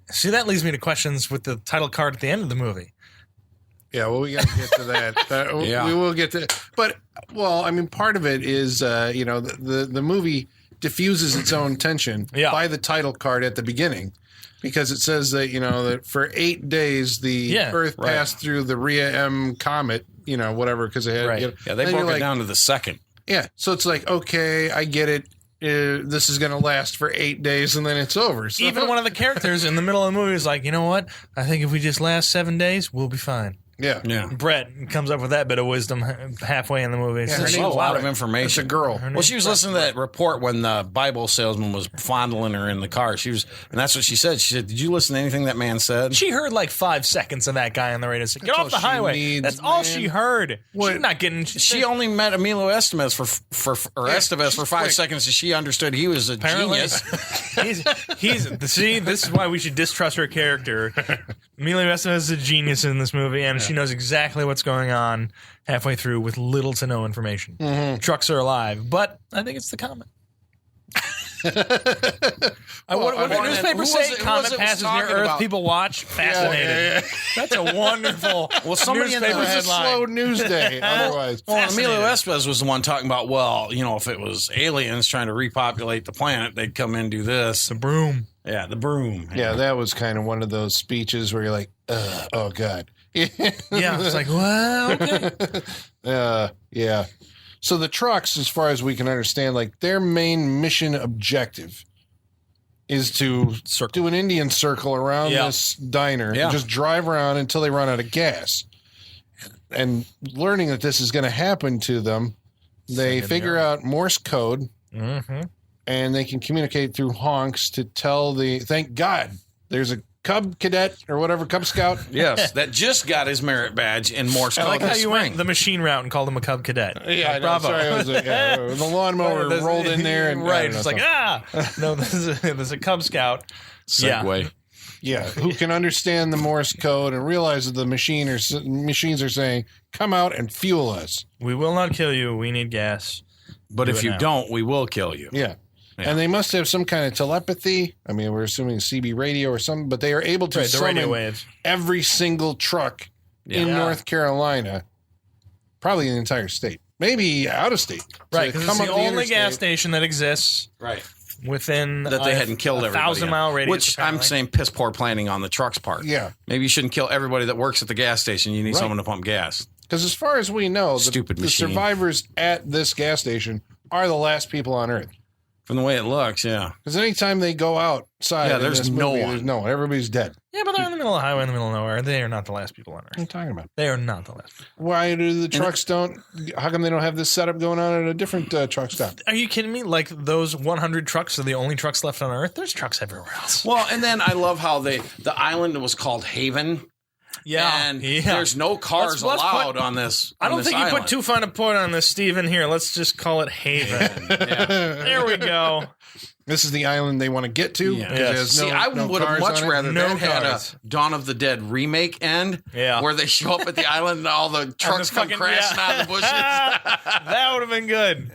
see, that leads me to questions with the title card at the end of the movie. Yeah, well, we got to get to that. We will get to. But well, I mean, part of it is, the movie diffuses its own tension by the title card at the beginning, because it says that that for 8 days the Earth passed through the Rhea M comet, whatever, because it had. They broke it down to the second. Yeah, so it's like, okay, I get it. This is going to last for 8 days and then it's over. So, even one of the characters in the middle of the movie is like, you know what? I think if we just last 7 days, we'll be fine. Yeah. Brett comes up with that bit of wisdom halfway in the movie. Yeah, a lot of information. It's a girl. Well, she was listening to that report when the Bible salesman was fondling her in the car. And that's what she said. She said, "Did you listen to anything that man said?" She heard like 5 seconds of that guy on the radio. Said, "Get off the highway." That's all she heard. She's not getting. She only met Emilio Estevez Estevez for 5 seconds, and she understood he was a genius. See, this is why we should distrust her character. Emilio Estevez is a genius in this movie, and she knows exactly what's going on halfway through with little to no information. Trucks are alive, but I think it's the comet. What did the newspaper say? Comet passes near Earth. People watch. Fascinated. That's a wonderful. Well, somebody in the It was a slow news day. Otherwise, Emilio Estevez was the one talking about. Well, if it was aliens trying to repopulate the planet, they'd come in and do this. The broom. Yeah, the broom. Yeah, that was kind of one of those speeches where you're like, oh God. Yeah, it's like, well, okay. Yeah. So the trucks, as far as we can understand, like their main mission objective is to do an Indian circle around this diner and just drive around until they run out of gas. And learning that this is going to happen to them, they figure out Morse code. Mm-hmm. And they can communicate through honks to tell thank God there's a Cub Cadet or whatever, Cub Scout. Yes, that just got his merit badge in Morse code. I like how you went the machine route and called him a Cub Cadet. Yeah, bravo. Sorry, the lawnmower rolled in there. And, it's like, no, there's a Cub Scout. Segway. Yeah, who can understand the Morse code and realize that the machines are saying, come out and fuel us. We will not kill you. We need gas. But if you don't, we will kill you. Yeah. And they must have some kind of telepathy. I mean, we're assuming CB radio or something, but they are able to summon radio waves. Every single truck in North Carolina probably in the entire state, maybe out of state. Right, because it's the only gas station that exists. Right. Within that they hadn't killed everybody. 1,000-mile radius. Which apparently. I'm saying piss poor planning on the truck's part. Yeah. Maybe you shouldn't kill everybody that works at the gas station. You need someone to pump gas. Because as far as we know, the survivors at this gas station are the last people on Earth. From the way it looks, yeah. Because anytime they go outside, there's no one. There's no one. Everybody's dead. Yeah, but they're in the middle of the highway in the middle of nowhere. They are not the last people on Earth. What are you talking about? They are not the last. Why do the trucks don't? How come they don't have this setup going on at a different truck stop? Are you kidding me? Like those 100 trucks are the only trucks left on Earth? There's trucks everywhere else. Well, and then I love how the island was called Haven. Yeah. And there's no cars allowed on this. I don't think you put too fine a point on this, Steven. Here, let's just call it Haven. There we go. This is the island they want to get to. Yeah. Yes. See, I would have much rather that had a Dawn of the Dead remake end, where they show up at the island and all the trucks come crashing out of the bushes. That would have been good.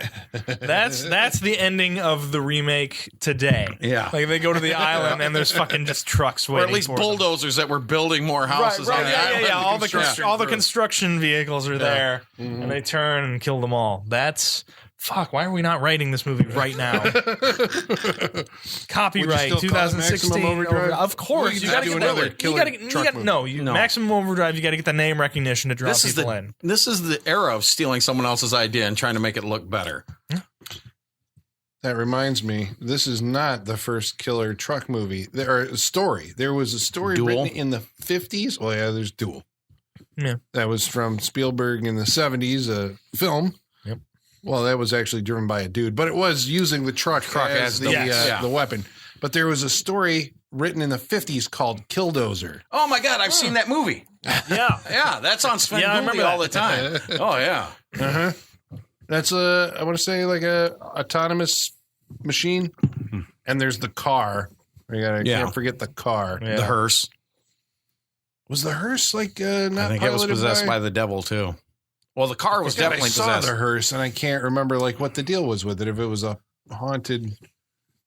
That's the ending of the remake today. Yeah, like they go to the island and there's fucking just trucks waiting, or at least bulldozers that were building more houses on the island. Yeah. All the construction vehicles are there, and they turn and kill them all. That's. Fuck, why are we not writing this movie right now? Copyright 2016. Of course. You got to get another Maximum Overdrive, you got to get the name recognition to draw people in. This is the era of stealing someone else's idea and trying to make it look better. That reminds me, this is not the first killer truck movie. There was a story written in the 50s. Oh, yeah, there's Duel. Yeah. That was from Spielberg in the 70s, a film. Yep. Well, that was actually driven by a dude, but it was using the truck as the weapon. But there was a story written in the 50s called Killdozer. Oh, my God. I've seen that movie. Yeah. Yeah, that's on Sven Gulli all the time. Oh, yeah. Uh-huh. That's I want to say like a autonomous machine. And there's the car. Can't forget the car. Yeah. The hearse. Was the hearse like not I think it was possessed by the devil, too. Well, the car was definitely possessed. I saw the hearse, and I can't remember like what the deal was with it. If it was a haunted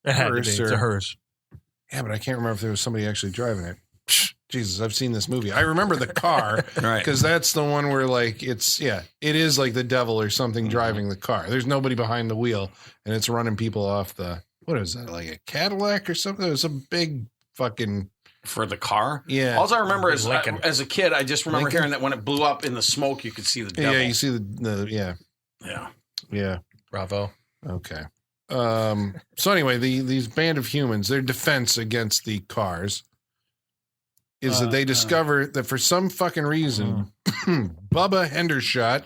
hearse, it's a hearse. Yeah, but I can't remember if there was somebody actually driving it. Jesus, I've seen this movie. I remember the car because that's the one where like it is like the devil or something driving the car. There's nobody behind the wheel, and it's running people off the what is that like a Cadillac or something? It was a big fucking. For the car? Yeah. All I remember is as a kid, I just remember hearing that when it blew up in the smoke, you could see the devil. Yeah, you see the Yeah. Bravo. Okay. So anyway, these band of humans, their defense against the cars is that they discover that for some fucking reason, Bubba Hendershot,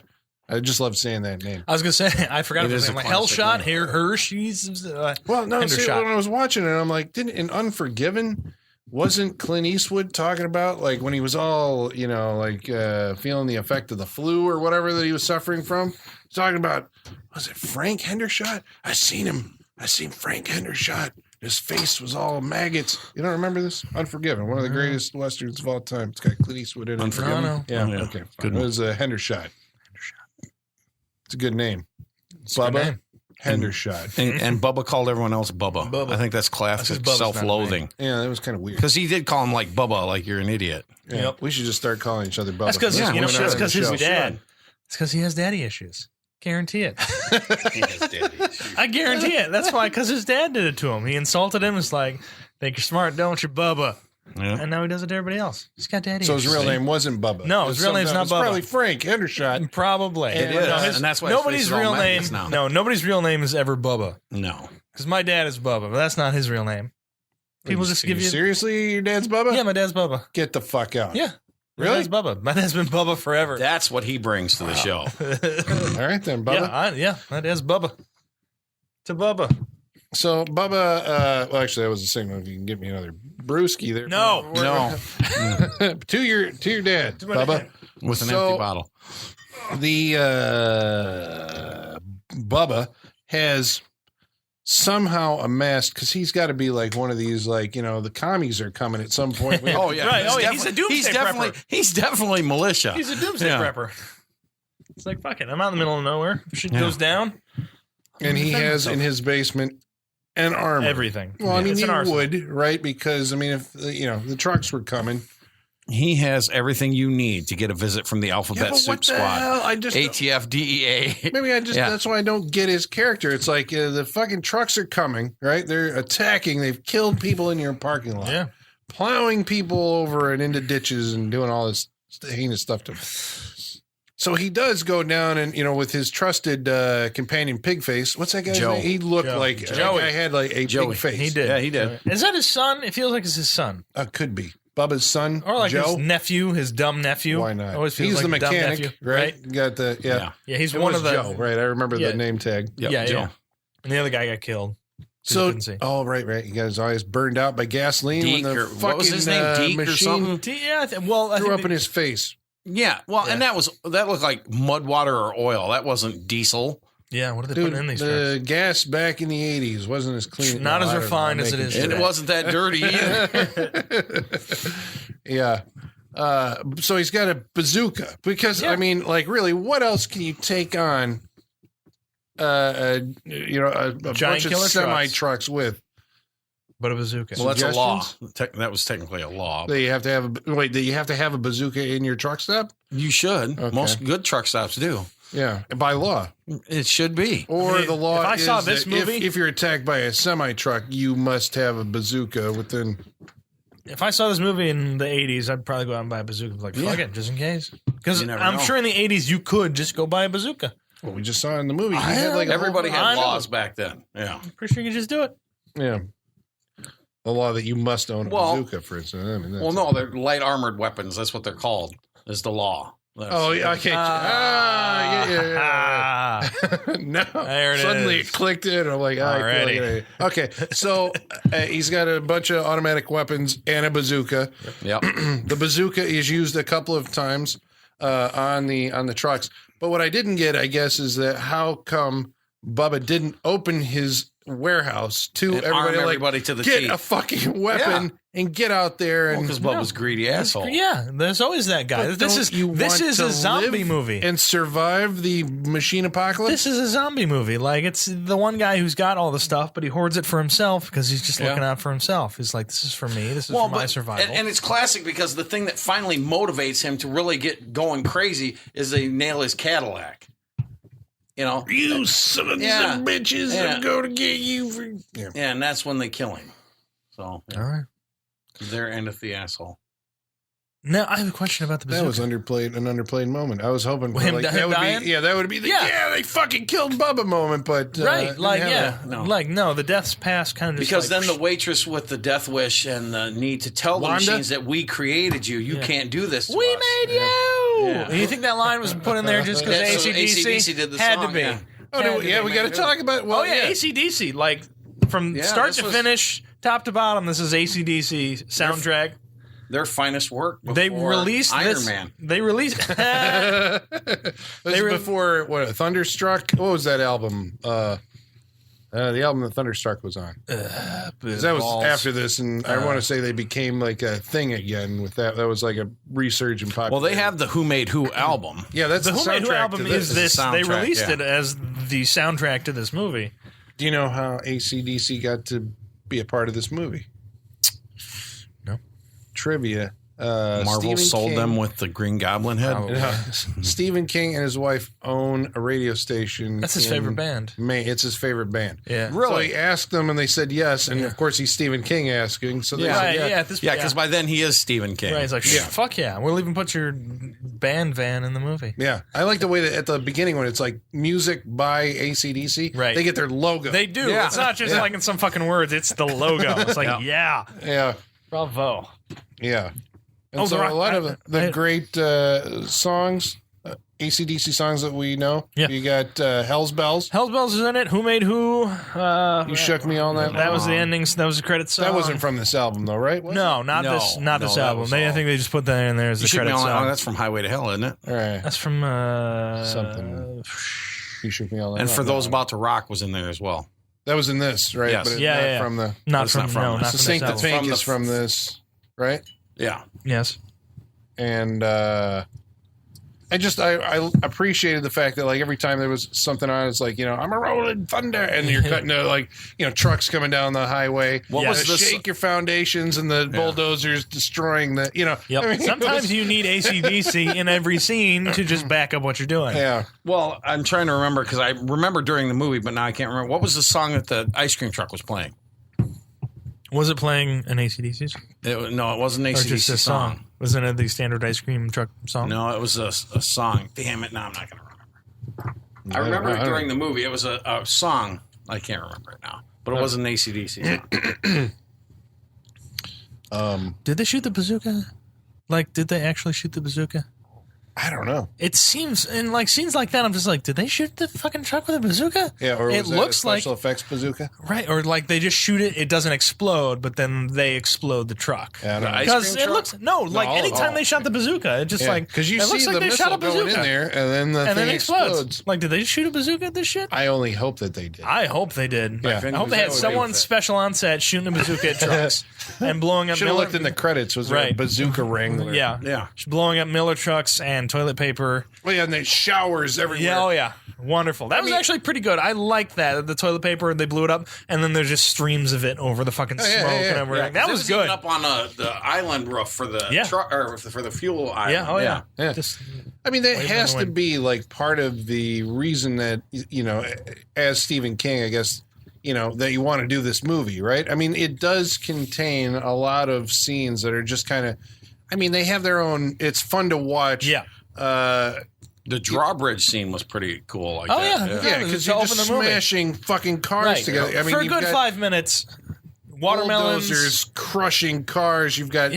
I just love saying that name. I was going to say, I forgot his name. Like Hellshot, Hershey's. Well, no, see, when I was watching it, I'm like, in Unforgiven... Wasn't Clint Eastwood talking about like when he was all, feeling the effect of the flu or whatever that he was suffering from? Talking about, was it Frank Hendershot? I seen Frank Hendershot. His face was all maggots. You don't remember this? Unforgiven, one of the greatest westerns of all time. It's got Clint Eastwood in it. Unforgiven? No. Yeah, okay. Good. It was Hendershot. It's a good name. Bubba Hendershot. And Bubba called everyone else Bubba. I think that's classic self-loathing. Yeah, that was kind of weird. Because he did call him like Bubba, like you're an idiot. Yeah. Yep. We should just start calling each other Bubba. That's because his dad. It's because he has daddy issues. Guarantee it. He has daddy issues. I guarantee it. That's why, because his dad did it to him. He insulted him. It's like, think you're smart, don't you, Bubba? Yeah. And now he does it to everybody else. He's got daddy issues. So his real name wasn't Bubba. No, his real name's not Bubba. Probably Frank Hendershot. Probably. It is. And that's why nobody's real name. No, nobody's real name is ever Bubba. No. Because my dad is Bubba, but that's not his real name. People just give you. Seriously, your dad's Bubba? Yeah, my dad's Bubba. Get the fuck out. Yeah. Really? My dad's Bubba. My dad's been Bubba forever. That's what he brings to the show. All right then, Bubba. My dad's Bubba. To Bubba. So Bubba, well, actually, that was the signal. If you can get me another brewski there. No. to your dad, Bubba, with an empty bottle. The Bubba has somehow amassed, because he's got to be like one of these, like, the commies are coming at some point. Oh yeah, right. He's a doomsday prepper. He's definitely militia. He's a doomsday prepper. It's like, fuck it, I'm out in the middle of nowhere. Shit goes down, and he has in his basement. And armor. Everything. Well, I mean, you would, right? Because, I mean, if, the trucks were coming, He has everything you need to get a visit from the Alphabet Soup Squad. ATF, DEA. Maybe that's why I don't get his character. It's like the fucking trucks are coming, right? They're attacking. They've killed people in your parking lot. Yeah. Plowing people over and into ditches and doing all this heinous stuff to them. So he does go down and, with his trusted companion Pigface. What's that guy's name? He looked like Joey. I had like a pig face. He did. Yeah, he did. Is that his son? It feels like it's his son. Could be. Bubba's son, or like Joe? His nephew, his dumb nephew. Why not? Always feels he's like the mechanic, nephew, right? Got the yeah. He's it one was of the Joe, right? I remember the name tag. Yep, Joe. And the other guy got killed. So, right. You guys always burned out by gasoline. Deke, when the fucking, what was his name? Deke or something? I threw up in his face. Yeah, and that looked like mud water or oil. That wasn't diesel. Yeah, what did they put in these? The gas back in the 80s wasn't as clean. Not as refined as it is today. And it wasn't that dirty either. Yeah. So he's got a bazooka because really, what else can you take on? A bunch of semi trucks with, but a bazooka. Well, that's a law. That was technically a law. Do you have to have a bazooka in your truck stop? You should. Okay. Most good truck stops do. Yeah, by law, it should be. Or the law. If I saw this movie, if you're attacked by a semi truck, you must have a bazooka within. If I saw this movie in the 80s, I'd probably go out and buy a bazooka. Fuck it, just in case. Because I'm sure in the 80s you could just go buy a bazooka. Well, we just saw in the movie. Everybody had laws back then. Yeah, I'm pretty sure you could just do it. Yeah. The law that you must own a bazooka, for instance. No, they're light armored weapons. That's what they're called. Is the law. Okay. Yeah. No. Suddenly it clicked in. I'm like, already. Okay, so he's got a bunch of automatic weapons and a bazooka. Yep. The bazooka is used a couple of times on the trucks. But what I didn't get, I guess, is that how come Bubba didn't open his warehouse to and everybody to the get teeth. A fucking weapon and get out there and because Bubba's greedy asshole. Yeah, there's always that guy. But this is a zombie movie and survive the machine apocalypse. This is a zombie movie. Like it's the one guy who's got all the stuff, but he hoards it for himself because he's just looking out for himself. He's like, this is for me. This is for my survival. And it's classic because the thing that finally motivates him to really get going crazy is they nail his Cadillac. You sons of bitches, I'm going to get you for. Yeah, and that's when they kill him. So, all right. There endeth the asshole. Now, I have a question about the bazooka. That was an underplayed moment. I was hoping for him that would be the they fucking killed Bubba moment, but right, the death's past kind of just because then the waitress with the death wish and the need to tell the machines that we created you, you can't do this. We made you. Yeah. And you think that line was put in there just because AC/DC did the had song, to be? Yeah. We got to talk about. AC/DC, like from start to finish, top to bottom. This is AC/DC soundtrack. Their finest work. They released Iron Man. They released. Before Thunderstruck. What was that album? The album that Thunderstruck was on. That was after this, and I want to say they became like a thing again with that. That was like a resurgence in popularity. Well, they have the Who Made Who album. Yeah, that's the Who Made Who album. Is this? They released it as the soundtrack to this movie. Do you know how AC/DC got to be a part of this movie? No. Trivia. Marvel Stephen sold King, them with the Green Goblin head. Stephen King and his wife own a radio station. That's his favorite band. It's his favorite band. Yeah, really. So he asked them, and they said yes. And of course, he's Stephen King asking. So they said because by then he is Stephen King. Right, he's like, fuck yeah, we'll even put your band van in the movie. Yeah, I like the way that at the beginning when it's like music by AC/DC, right? They get their logo. They do. Yeah. It's not just like in some fucking words. It's the logo. It's like bravo. Yeah. And so a lot of the great songs, AC/DC songs that we know. Yeah. You got Hell's Bells. Hell's Bells is in it. Who Made Who? You Shook Me All Night Long. That was the ending. That was the credit song. That wasn't from this album, though, right? Not this album. I think they just put that in there as the credit song. That's from Highway to Hell, isn't it? All right. That's from something. You Shook Me All Night Long. And For Those Long. About to Rock was in there as well. That was in this, right? Yes. But not from the. Not from the Sink the Tank is from this, right? Yeah. Yes. And I appreciated the fact that like every time there was something on, it's like, I'm a rolling thunder, and you're cutting to like trucks coming down the highway. What was this? Shake your foundations, and the bulldozers destroying the Yep. I mean, sometimes you need AC/DC in every scene to just back up what you're doing. Yeah. Well, I'm trying to remember because I remember during the movie, but now I can't remember. What was the song that the ice cream truck was playing? Was it playing an AC/DC? No, it wasn't an Or AC/DC just a song? Wasn't it the standard ice cream truck song? No, it was a song. Damn it! Now I'm not going to remember. I remember it during the movie. It was a song. I can't remember it now, but it wasn't an AC/DC song. Did they shoot the bazooka? Like, did they actually shoot the bazooka? I don't know. It seems in like scenes like that. I'm just like, did they shoot the fucking truck with a bazooka? Yeah, or it was that looks a special effects bazooka? Right, or like they just shoot it. It doesn't explode, but then they explode the truck. Yeah, I don't know. Because it looks like anytime they shot the bazooka, it just like because you it see looks the like they missile shot a going bazooka in there, and then the thing explodes. Like, did they shoot a bazooka at this shit? I only hope that they did. I hope they did. Yeah. I hope they had someone special on set shooting a bazooka at trucks and blowing up. Should have looked in the credits. Was there a bazooka wrangler? Yeah. Blowing up Miller trucks and toilet paper. Well, yeah, and they showers everywhere. Yeah, oh yeah, wonderful. That was actually pretty good. I like that. The toilet paper, they blew it up, and then there's just streams of it over the fucking smoke and everything. That was good. Even up on the island roof for the truck or for the fuel island. Yeah, oh yeah. Just, I mean, that has to be like part of the reason that as Stephen King, I guess, that you want to do this movie, right? I mean, it does contain a lot of scenes that are just kind of. I mean, they have their own. It's fun to watch. Yeah. The drawbridge scene was pretty cool. Like yeah, because you're just smashing fucking cars together. I mean, for a good 5 minutes, watermelons, bulldozers crushing cars. You've got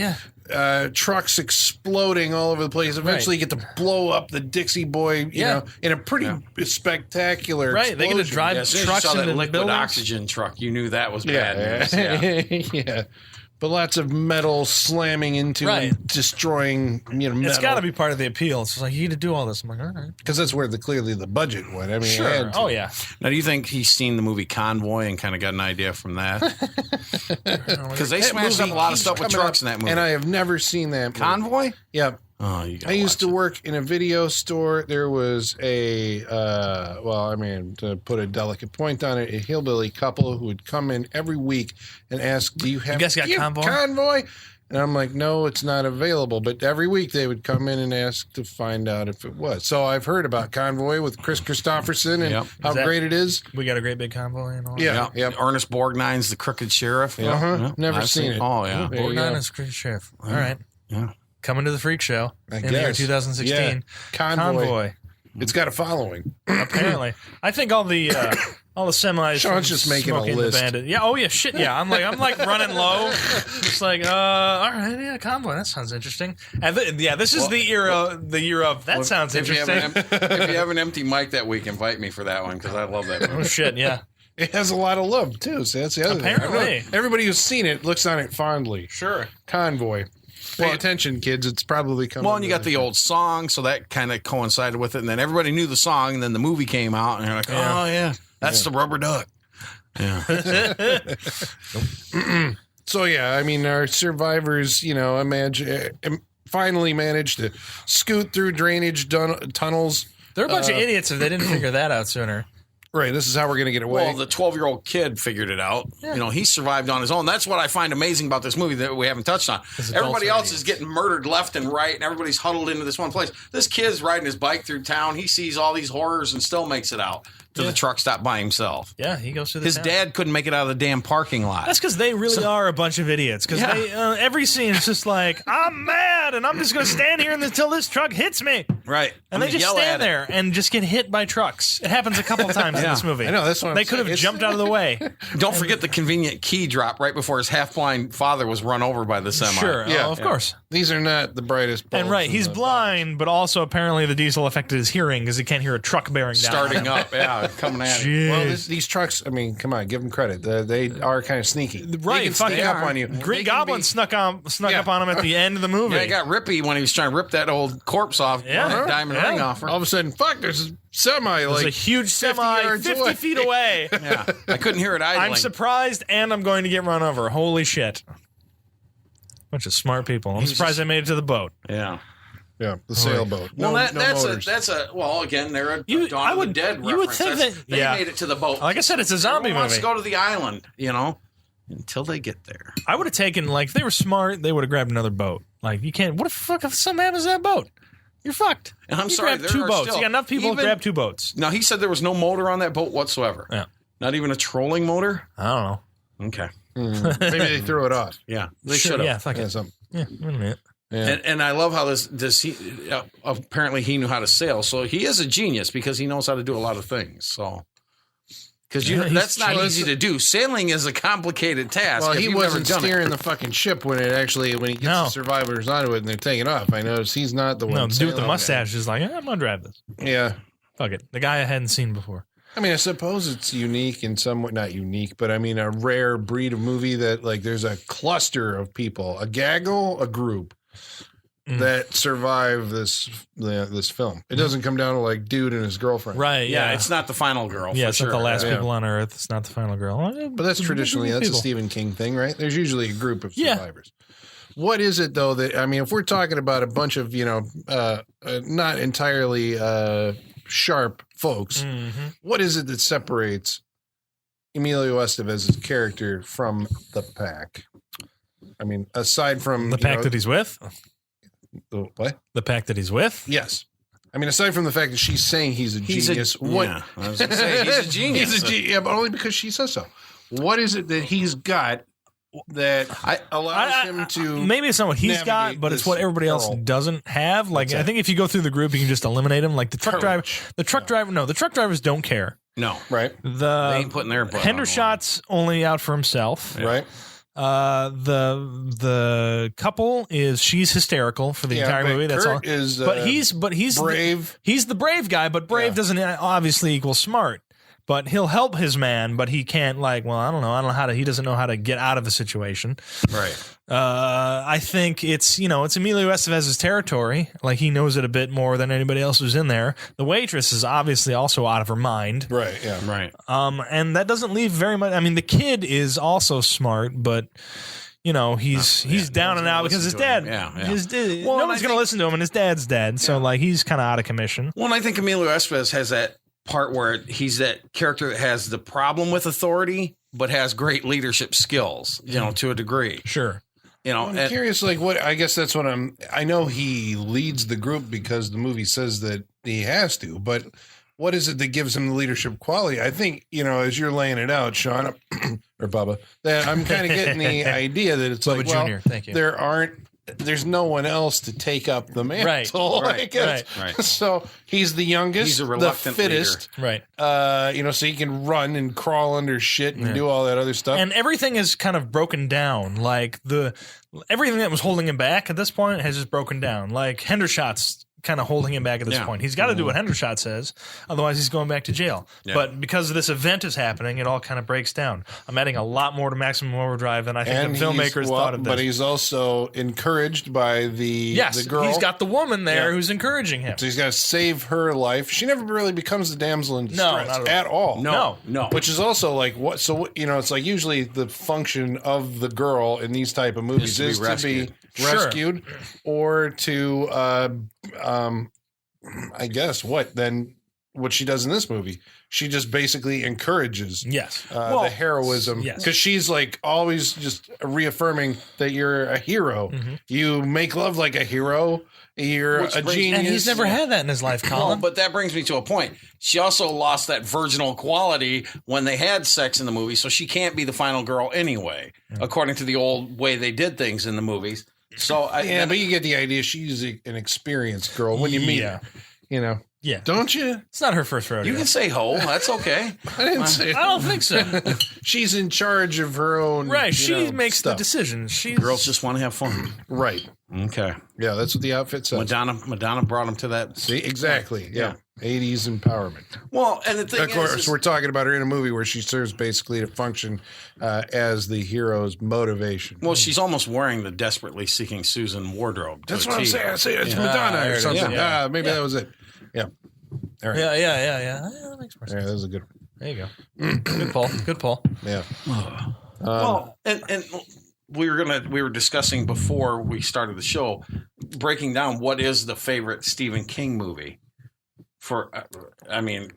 trucks exploding all over the place. Eventually, you get to blow up the Dixie Boy. You know, in a pretty spectacular. Right, they get to drive trucks into the liquid buildings. oxygen truck. You knew that was bad news. Yeah. But lots of metal slamming into and destroying, metal. It's got to be part of the appeal. It's like, you need to do all this. I'm like, all right. Because that's where clearly the budget went. I mean, sure. Oh, yeah. Now, do you think he's seen the movie Convoy and kind of got an idea from that? Because they smashed up a lot of stuff with trucks in that movie. And I have never seen that movie. Convoy? Yeah. Oh, you I used to work in a video store. There was a, to put a delicate point on it, a hillbilly couple who would come in every week and ask, do you have Convoy? And I'm like, no, it's not available. But every week they would come in and ask to find out if it was. So I've heard about Convoy with Chris Christopherson and how great it is. We got a great big convoy and all that. Yeah. Ernest Borgnine's the crooked sheriff. Never seen it. Oh, yeah. Borgnine is crooked sheriff. All right. Yeah. Coming to the freak show in the year 2016. Yeah. Convoy. It's got a following. Apparently. I think all the semis. Sean's just making a list. Yeah. Oh yeah. Shit. Yeah. I'm like running low. Just like, all right. Yeah. Convoy. That sounds interesting. And this is the year of that sounds interesting. If you have an empty mic that week, invite me for that one because I love that movie. Oh shit. Yeah. It has a lot of love too. So that's the other thing. Apparently. Everybody who's seen it looks on it fondly. Sure. Convoy. Pay attention, kids. It's probably coming. Well, and you got the old song, so that kind of coincided with it. And then everybody knew the song, and then the movie came out, and you're like, oh, yeah, that's the rubber duck. Yeah. So, yeah, I mean, our survivors, finally managed to scoot through drainage tunnels. They're a bunch of idiots if they didn't figure that out sooner. Right, this is how we're going to get away. Well, the 12-year-old kid figured it out. Yeah. He survived on his own. That's what I find amazing about this movie that we haven't touched on. Everybody else is getting murdered left and right, and everybody's huddled into this one place. This kid's riding his bike through town. He sees all these horrors and still makes it out to the truck stop by himself. Yeah, he goes through the His dad couldn't make it out of the damn parking lot. That's because they really are a bunch of idiots. Because every scene is just like, I'm mad, and I'm just going to stand here until this truck hits me. Right. And they just stand there and just get hit by trucks. It happens a couple times in this movie. I know, that's what they could have jumped out of the way. Don't forget the convenient key drop right before his half-blind father was run over by the semi. Sure, of course. These are not the brightest. And he's blind, but also apparently the diesel affected his hearing because he can't hear a truck bearing down. Starting up, coming at him. Well, these trucks, I mean, come on, give them credit. They are kind of sneaky. Right, they can sneak up on you. Green Goblin snuck up on him at the end of the movie. Yeah, he got rippy when he was trying to rip that old corpse off, diamond ring off her. All of a sudden, there's a semi, there's a huge semi 50 feet away. Yeah, I couldn't hear it idling. I'm surprised, and I'm going to get run over. Holy shit. Bunch of smart people. I'm surprised I made it to the boat. Yeah. Yeah, the sailboat. Well, No that's motors. well, again, they're a Dawn of the Dead reference. You would think that they made it to the boat. Like I said, it's a zombie Everyone wants movie. to go to the island, until they get there. I would have taken, like, if they were smart, they would have grabbed another boat. Like, you can't. What if something happens to that boat? You're fucked. And I'm you sorry, grab two boats. Still, you got enough people to grab two boats. Now, he said there was no motor on that boat whatsoever. Yeah. Not even a trolling motor? I don't know. Okay. Maybe they threw it off. Yeah. They Sure, should have. yeah, fuck Yeah, it. something. Yeah, wait a minute. Yeah. And I love how he apparently he knew how to sail, so he is a genius because he knows how to do a lot of things. So because that's not easy to do. Sailing is a complicated task. Well, if he you've wasn't never done steering the fucking ship when he gets the survivors onto it and they're taking off. I noticed he's not the one. No, the dude with the sailing. mustache is like, I'm gonna drive this. Yeah. Fuck it. The guy I hadn't seen before. I mean, I suppose it's unique in some way, not unique, but I mean, a rare breed of movie that like there's a cluster of people, a gaggle, a group that survive this film. It doesn't come down to like dude and his girlfriend. Right. Yeah, it's not the final girl. Yeah, for it's sure. not the last people on Earth. It's not the final girl. But that's traditionally, that's a Stephen King thing, right? There's usually a group of survivors. What is it though that, I mean, if we're talking about a bunch of, not entirely sharp folks, what is it that separates Emilio Estevez's character from the pack? I mean, aside from the pack that he's with? What? The pack that he's with? Yes. I mean, aside from the fact that she's saying he's a genius. Yeah, I was going to say, he's a genius. Yeah, but only because she says so. What is it that he's got that allows him to maybe it's not what he's got, but it's what everybody else doesn't have. Like, I think if you go through the group, you can just eliminate them. Like the truck driver, the truck drivers don't care. No. Right. They ain't putting their butt Hendershot's only out for himself. Yeah. Right. The couple she's hysterical for the entire movie. That's Kurt all. He's brave. He's the brave guy, but brave doesn't obviously equal smart. But he'll help his man, but he can't I don't know he doesn't know how to get out of the situation. Right. I think it's Emilio Estevez's territory. Like, he knows it a bit more than anybody else who's in there. The waitress is obviously also out of her mind. Right. Yeah. Right. And that doesn't leave very much. I mean, the kid is also smart, but he's down and out because his dad. No one's going to listen to him, and his dad's dead. So he's kind of out of commission. Well, and I think Emilio Estevez has that part where he's that character that has the problem with authority, but has great leadership skills, to a degree. Sure. I'm curious, what, I guess that's what I know he leads the group because the movie says that he has to, but what is it that gives him the leadership quality? I think, as you're laying it out, Sean, or Bubba, that I'm kind of getting the idea that it's Bubba Jr., thank you. There's no one else to take up the mantle, I guess. Right. So he's the youngest, he's a reluctant the fittest, leader. Right? So he can run and crawl under shit and do all that other stuff. And everything is kind of broken down. Like everything that was holding him back at this point has just broken down. Like Hendershot's kind of holding him back at this point. He's got to do what Hendershot says, otherwise he's going back to jail. Yeah. But because this event is happening, it all kind of breaks down. I'm adding a lot more to Maximum Overdrive than I think the filmmakers thought of this. But he's also encouraged by the girl. He's got the woman there who's encouraging him. So he's got to save her life. She never really becomes the damsel in distress at all. No. Which is also like what? So it's like usually the function of the girl in these type of movies is to be rescued or to I guess what she does in this movie, she just basically encourages the heroism because she's like always just reaffirming that you're a hero. You make love like a hero. You're a genius. And he's never had that in his life, Colin. Well, but that brings me to a point. She also lost that virginal quality when they had sex in the movie, so she can't be the final girl anyway, according to the old way they did things in the movies. So but you get the idea. She's an experienced girl when you meet her. Yeah. Don't you? It's not her first rodeo. You can say hoe. That's okay. I didn't say. I don't think so. She's in charge of her own. Right. She makes stuff. the decisions. Girls just want to have fun. Right. Okay. Yeah, that's what the outfit says. Madonna brought him to that. See, exactly. Yeah. 80s empowerment. Well, and the thing of course, we're talking about her in a movie where she serves basically to function as the hero's motivation. Well, she's almost wearing the desperately seeking Susan wardrobe. That's what I'm saying. I say it's Madonna or something. Maybe that was it. Yeah. All right. Yeah. That makes more sense. Yeah, that was a good one. There you go. Good Paul. Yeah. Well, and we were discussing before we started the show. breaking down what is the favorite Stephen King movie for,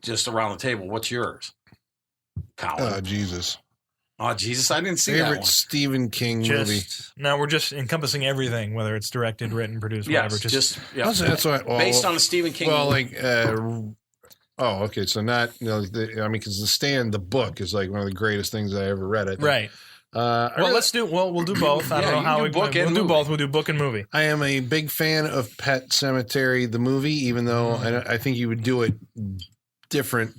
just around the table. What's yours, Colin? Jesus. Oh, Jesus, I didn't see that Favorite one. Stephen King movie. No, we're just encompassing everything, whether it's directed, written, produced, whatever. That's what, based on the Stephen King movie. Okay. So not, because The Stand, the book, is like one of the greatest things I ever read. I think. Right. We'll do both. I don't know how we'll do both. We'll do book and movie. I am a big fan of Pet Sematary, the movie, even though I think you would do it different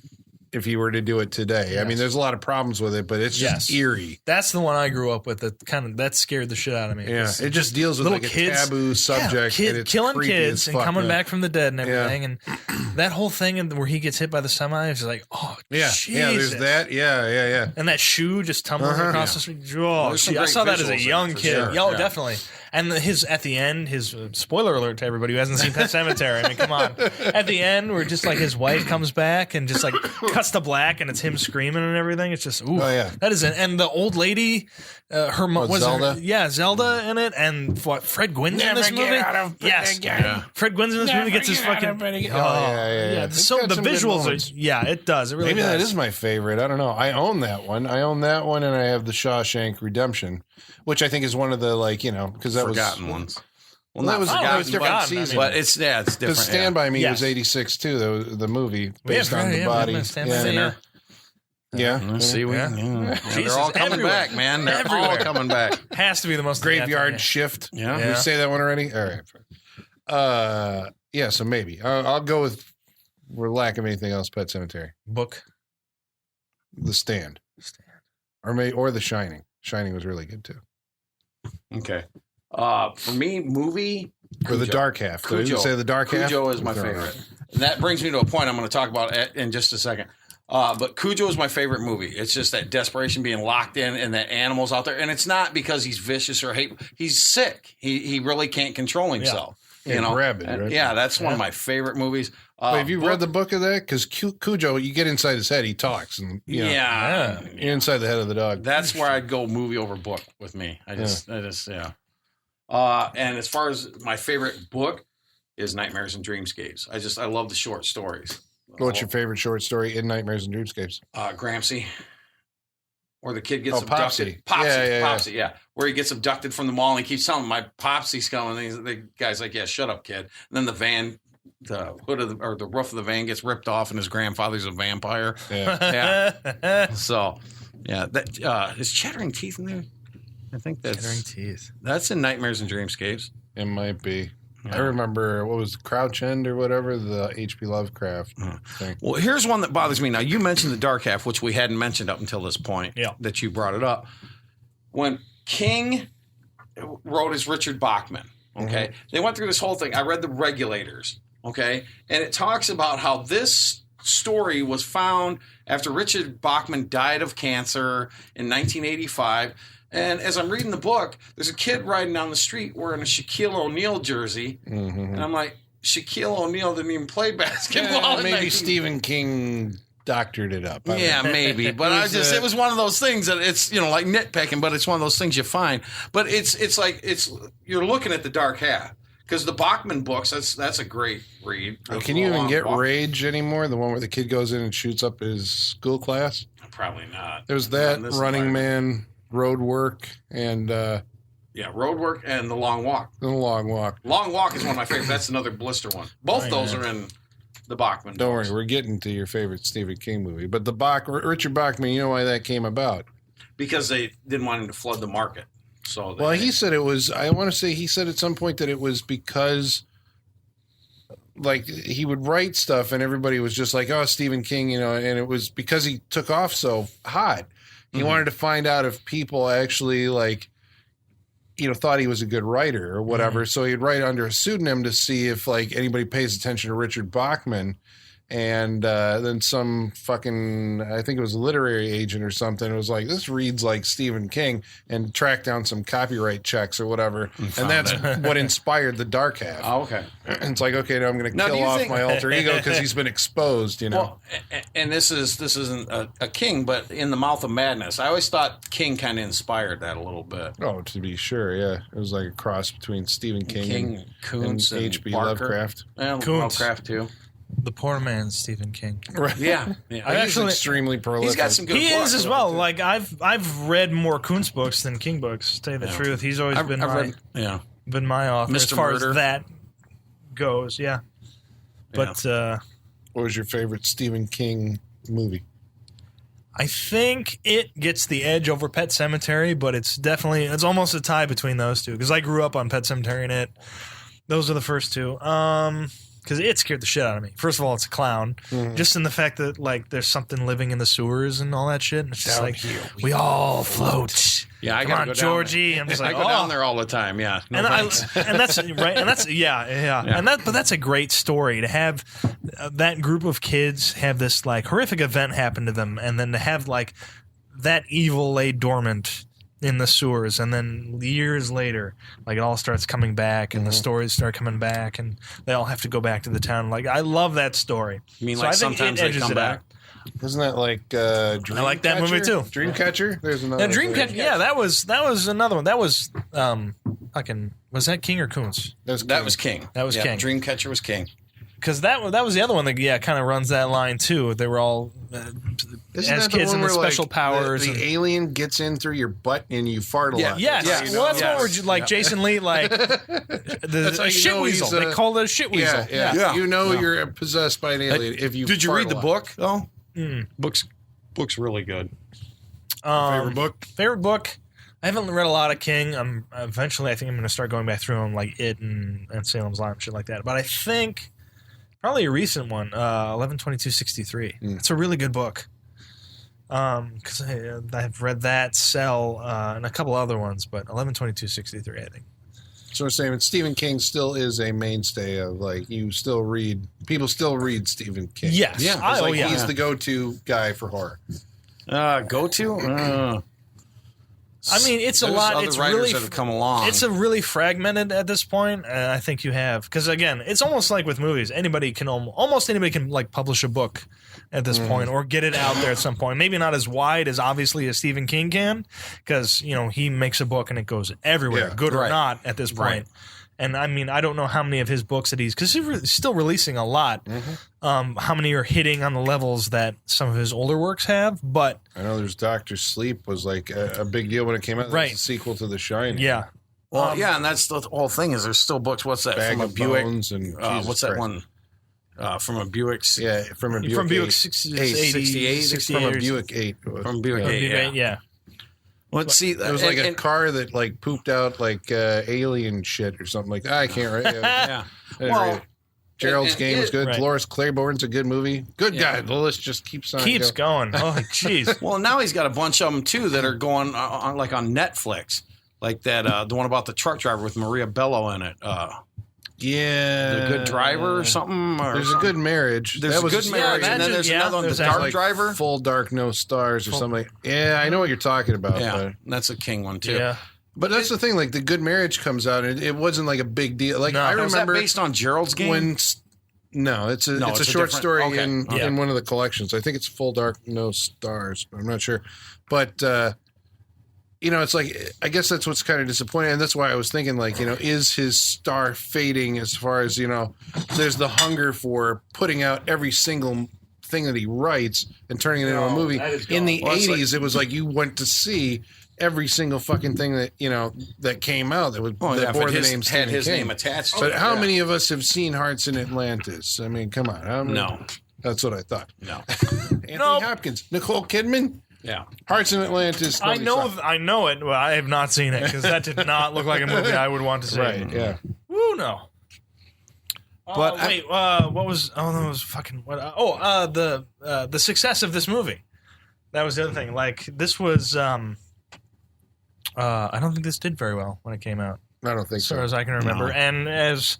if you were to do it today. Yes. I mean, there's a lot of problems with it, but it's just eerie. That's the one I grew up with. That scared the shit out of me. Yeah, it just deals with like a taboo subject. And it's killing kids and coming back from the dead and everything. Yeah. And that whole thing where he gets hit by the semi is like, oh, Jesus. Yeah, there's that. Yeah. And that shoe just tumbling across the street. Oh, I saw that as a young kid. Sure. Definitely. And at the end, his spoiler alert to everybody who hasn't seen Pet Sematary. I mean, come on. At the end, where just like his wife comes back and just like cuts to black and it's him screaming and everything. It's just, ooh, that is it. And the old lady, her mom was Zelda. Zelda in it, and Fred Gwynne's in this movie. Fred Gwynne's in this movie gets his fucking. So the visuals are, it does. It really Maybe does. that is my favorite. I don't know. I own that one, and I have the Shawshank Redemption, which I think is one of the because that forgotten ones. Well, that was different season, but it's different. Because Stand By Me was 86 too. The movie based on the body. See, they're all coming back, man. They're all coming back. Has to be the most Graveyard Shift. Yeah, you say that one already. All right. So maybe I'll go with. We're lacking anything else. Pet Sematary. Book. The Stand. Or The Shining. Shining was really good too. Okay. For me, movie or The Dark Half. Cujo. You say The Dark Half. Cujo is my favorite. And that brings me to a point I'm going to talk about in just a second. But Cujo is my favorite movie. It's just that desperation, being locked in, and that animal's out there. And it's not because he's vicious or hateful. He's sick. He really can't control himself. Rabid, right? Yeah, that's one of my favorite movies. Have you read the book of that? Because Cujo, you get inside his head, he talks, and you're inside the head of the dog. That's where I'd go movie over book with me. And as far as my favorite book is Nightmares and Dreamscapes. I love the short stories. What's your favorite short story in Nightmares and Dreamscapes? Gramsci. Where the kid gets abducted. Popsy. Popsy, yeah. Where he gets abducted from the mall and he keeps telling him, my Popsy's coming. And the guy's like, yeah, shut up, kid. And then the van, the hood of the roof of the van gets ripped off and his grandfather's a vampire. Yeah. So, that is Chattering Teeth in there? I think that's Chattering Teeth. That's in Nightmares and Dreamscapes. It might be. Yeah. I remember, what was Crouch End or whatever, the H.P. Lovecraft thing. Well, here's one that bothers me. Now, you mentioned The Dark Half, which we hadn't mentioned up until this point that you brought it up. When King wrote as Richard Bachman, they went through this whole thing. I read The Regulators, and it talks about how this story was found after Richard Bachman died of cancer in 1985. And as I'm reading the book, there's a kid riding down the street wearing a Shaquille O'Neal jersey. And I'm like, Shaquille O'Neal didn't even play basketball. Maybe Stephen King doctored it up. Maybe. But it was one of those things that it's, like nitpicking, but it's one of those things you find. But it's like, you're looking at The Dark Half. Because the Bachman books, that's a great read. Can you even get Rage anymore? The one where the kid goes in and shoots up his school class? Probably not. There's that, Running Man, Road Work, and Road Work and The Long Walk. The Long Walk. Long Walk is one of my favorites. That's another blister one. Both those are in the Bachman. Don't worry, we're getting to your favorite Stephen King movie. But Richard Bachman, you know why that came about? Because they didn't want him to flood the market. So he said it was. I want to say he said at some point that it was because, he would write stuff and everybody was just like, "Oh, Stephen King," and it was because he took off so hot. He wanted to find out if people actually thought he was a good writer or whatever. So he'd write under a pseudonym to see if anybody pays attention to Richard Bachman. And then some fucking, I think it was a literary agent or something, was like, this reads like Stephen King, and tracked down some copyright checks or whatever. And that's what inspired The Dark Half. Oh, okay. And it's like, okay, now I'm going to kill off my alter ego because he's been exposed, you know? Well, and this isn't a King, but In the Mouth of Madness. I always thought King kind of inspired that a little bit. Oh, to be sure, yeah. It was like a cross between Stephen King and Koontz and H.P. Barker. Lovecraft. Yeah, Koontz. Lovecraft, too. The poor man's Stephen King. Right. Yeah. He's Actually, extremely prolific. He's got some good He books. is as well. Like I've read more Koontz books than King books. To tell you the truth, he's always been my author as Mr. far Murder. as that goes. Yeah, but What was your favorite Stephen King movie? I think it gets the edge over Pet Sematary, but it's almost a tie between those two because I grew up on Pet Sematary and it. Those are the first two. Because it scared the shit out of me. First of all, it's a clown. Just in the fact that like there's something living in the sewers and all that shit. And it's just like we all float. Yeah, I Come gotta on, go down Georgie. there. I'm just I like, go down there all the time. Yeah, And that's right. And that's but that's a great story to have that group of kids have this like horrific event happen to them, and then to have like that evil lay dormant in the sewers, and then years later, like it all starts coming back, and the stories start coming back, and they all have to go back to the town. Like I love that story. You mean So like I think sometimes it they edges come it back? out. Isn't that like Dreamcatcher? I like that movie too. Dreamcatcher? There's another. Yeah, Dreamcatcher. Yeah, that was another one. That was was that King or Koontz? That was King. That was King. Dreamcatcher was King. Because that was the other one that kind of runs that line too. They were all as kids and the special powers. The alien gets in through your butt and you fart a lot. Yes. Yes. Well, that's what we're like. Jason Lee, like the shit weasel. They called it a shit weasel. Yeah. You know you're possessed by an alien if you. Did you fart read a the lot. book though? Book's really good. Favorite book? Favorite book. I haven't read a lot of King. Eventually, I think I'm going to start going back through them, like It and Salem's Lot and shit like that. But I think probably a recent one, 11/22/63. It's a really good book. Because I've read that, Cell, and a couple other ones, but 11/22/63, I think. So we're saying that Stephen King still is a mainstay of like people still read Stephen King. Yes. Yeah. He's the go-to guy for horror. Go to. I mean, it's a There's lot. other It's writers really that have come along. It's a really fragmented at this point. I think you have because again, it's almost like with movies. Almost anybody can like publish a book at this point or get it out there at some point. Maybe not as wide as obviously as Stephen King can, because he makes a book and it goes everywhere, good or not, at this point. Right. And I mean, I don't know how many of his books that because he's still releasing a lot. How many are hitting on the levels that some of his older works have? But I know there's Dr. Sleep was like a big deal when it came out. Right. It's a sequel to The Shining. yeah, Well, and that's the whole thing is there's still books. What's that Bag from a of Buick? Bones and What's that one? From a Buick. Yeah, from a Buick. from Buick 68, 68 From a Buick 8. From Buick. yeah. Let's see. It was like a car that like pooped out like alien shit or something like that. I can't write it. Yeah. Well, Gerald's Game was good. Right. Dolores Claiborne's a good movie. Good guy. The list just keeps on Going. Oh, jeez. Well, now he's got a bunch of them too that are going on like on Netflix, like that the one about the truck driver with Maria Bello in it. Yeah. The Good Driver or something. There's a Good Marriage. There's a Good Marriage, and then there's another one, The Dark like Driver. Full Dark, No Stars or something. Yeah, I know what you're talking about. Yeah, that's a King one too. Yeah. But that's the thing. Like the Good Marriage comes out, and it wasn't like a big deal. Like I Was that remember based on Gerald's Game? when. No, it's a short different- story okay. in one of the collections. I think it's Full Dark, No Stars, but I'm not sure. But it's like I guess that's what's kind of disappointing, and that's why I was thinking like is his star fading as far as there's the hunger for putting out every single thing that he writes and turning it into a movie. In the 80s, it was like you went to see every single fucking thing that that came out that bore the name had Stephen his King. name attached. But how many of us have seen Hearts in Atlantis? I mean, come on. How many? No. That's what I thought. No. Anthony Hopkins, Nicole Kidman, Yeah. Hearts in Atlantis. I know it, but I have not seen it because that did not look like a movie I would want to see. Right? Yeah. Woo, no. But wait, what was? Oh, that was fucking. What? The success of this movie. That was the other thing. Like this was. I don't think this did very well when it came out, I don't think as far so. as I can remember. No. And as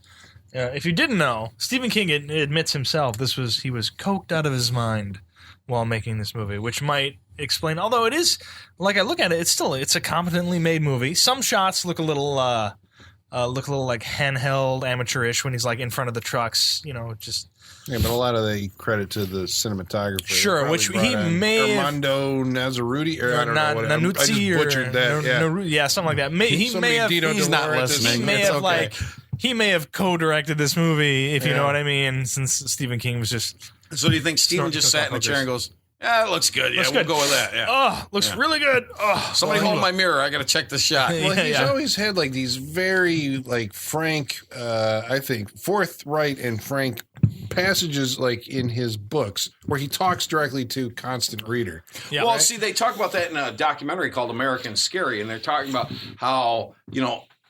If you didn't know, Stephen King admits himself he was coked out of his mind while making this movie, which might explain. Although it is, like I look at it, it's a competently made movie. Some shots look a little like handheld, amateurish when he's like in front of the trucks. Just. Yeah, but a lot of the credit to the cinematographer. Sure, which he may Armando Nazzaruti, or I don't know what. I just butchered that. Something like that. He may have. He's not listening. He may have he may have co-directed this movie, if you know what I mean. Since Stephen King was just. So do you think Stephen just sat in the chair and goes, "Yeah, it looks good. Yeah, we'll go with that. Yeah. Oh, looks really good. Oh, somebody hold my mirror. I got to check this shot." Well, he's always had like these very like frank, I think forthright and frank passages like in his books where he talks directly to constant reader. Yeah, well, see, they talk about that in a documentary called American Scary, and they're talking about how,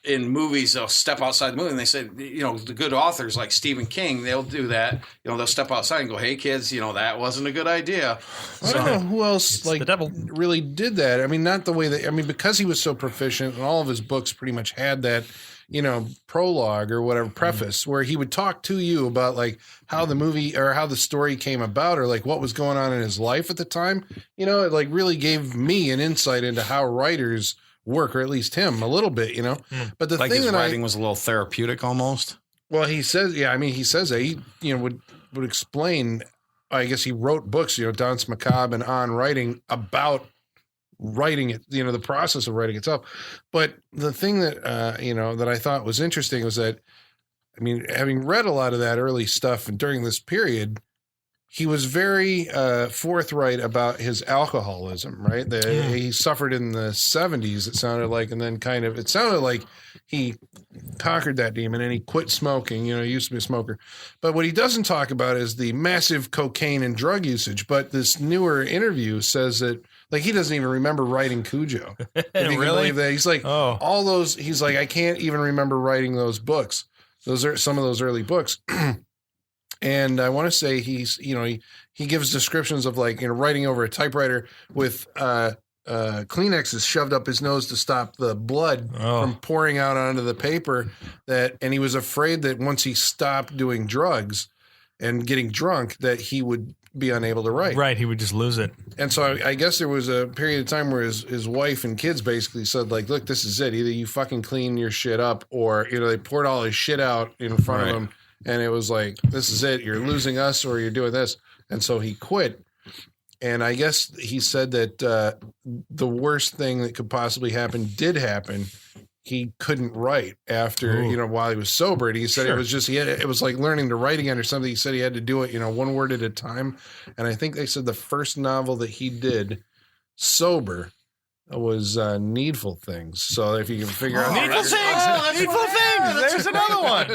in movies, they'll step outside the movie, and they said, the good authors like Stephen King, they'll do that. They'll step outside and go, "Hey, kids, that wasn't a good idea." I don't know who else really did that. I mean, not the way that, because he was so proficient, and all of his books pretty much had that, prologue or whatever, preface, where he would talk to you about like how the movie or how the story came about or like what was going on in his life at the time. It like really gave me an insight into how writers work, or at least him a little bit, But the like thing his that writing was a little therapeutic almost. Well, he says, he says that he, would explain. I guess he wrote books, Danse Macabre and On Writing about writing it, the process of writing itself. But the thing that, that I thought was interesting was that, having read a lot of that early stuff and during this period, he was very forthright about his alcoholism, right? He suffered in the 70s, it sounded like, and then it sounded like he conquered that demon and he quit smoking. He used to be a smoker. But what he doesn't talk about is the massive cocaine and drug usage. But this newer interview says that, like, he doesn't even remember writing Cujo. If you can believe that. He's like, all those, he's like, I can't even remember writing those books. Those are some of those early books. And I want to say he's, he gives descriptions of like, writing over a typewriter with Kleenexes shoved up his nose to stop the blood from pouring out onto the paper. And he was afraid that once he stopped doing drugs and getting drunk, that he would be unable to write. Right, he would just lose it. And so I guess there was a period of time where his wife and kids basically said, like, look, this is it. Either you fucking clean your shit up, or they poured all his shit out in front of him. And it was like, this is it. You're losing us or you're doing this. And so he quit. And I guess he said that the worst thing that could possibly happen did happen. He couldn't write after, while he was sober. And he said it was just, it was like learning to write again or something. He said he had to do it, one word at a time. And I think they said the first novel that he did sober was Needful Things. So if you can figure out Needful Things, there's another one.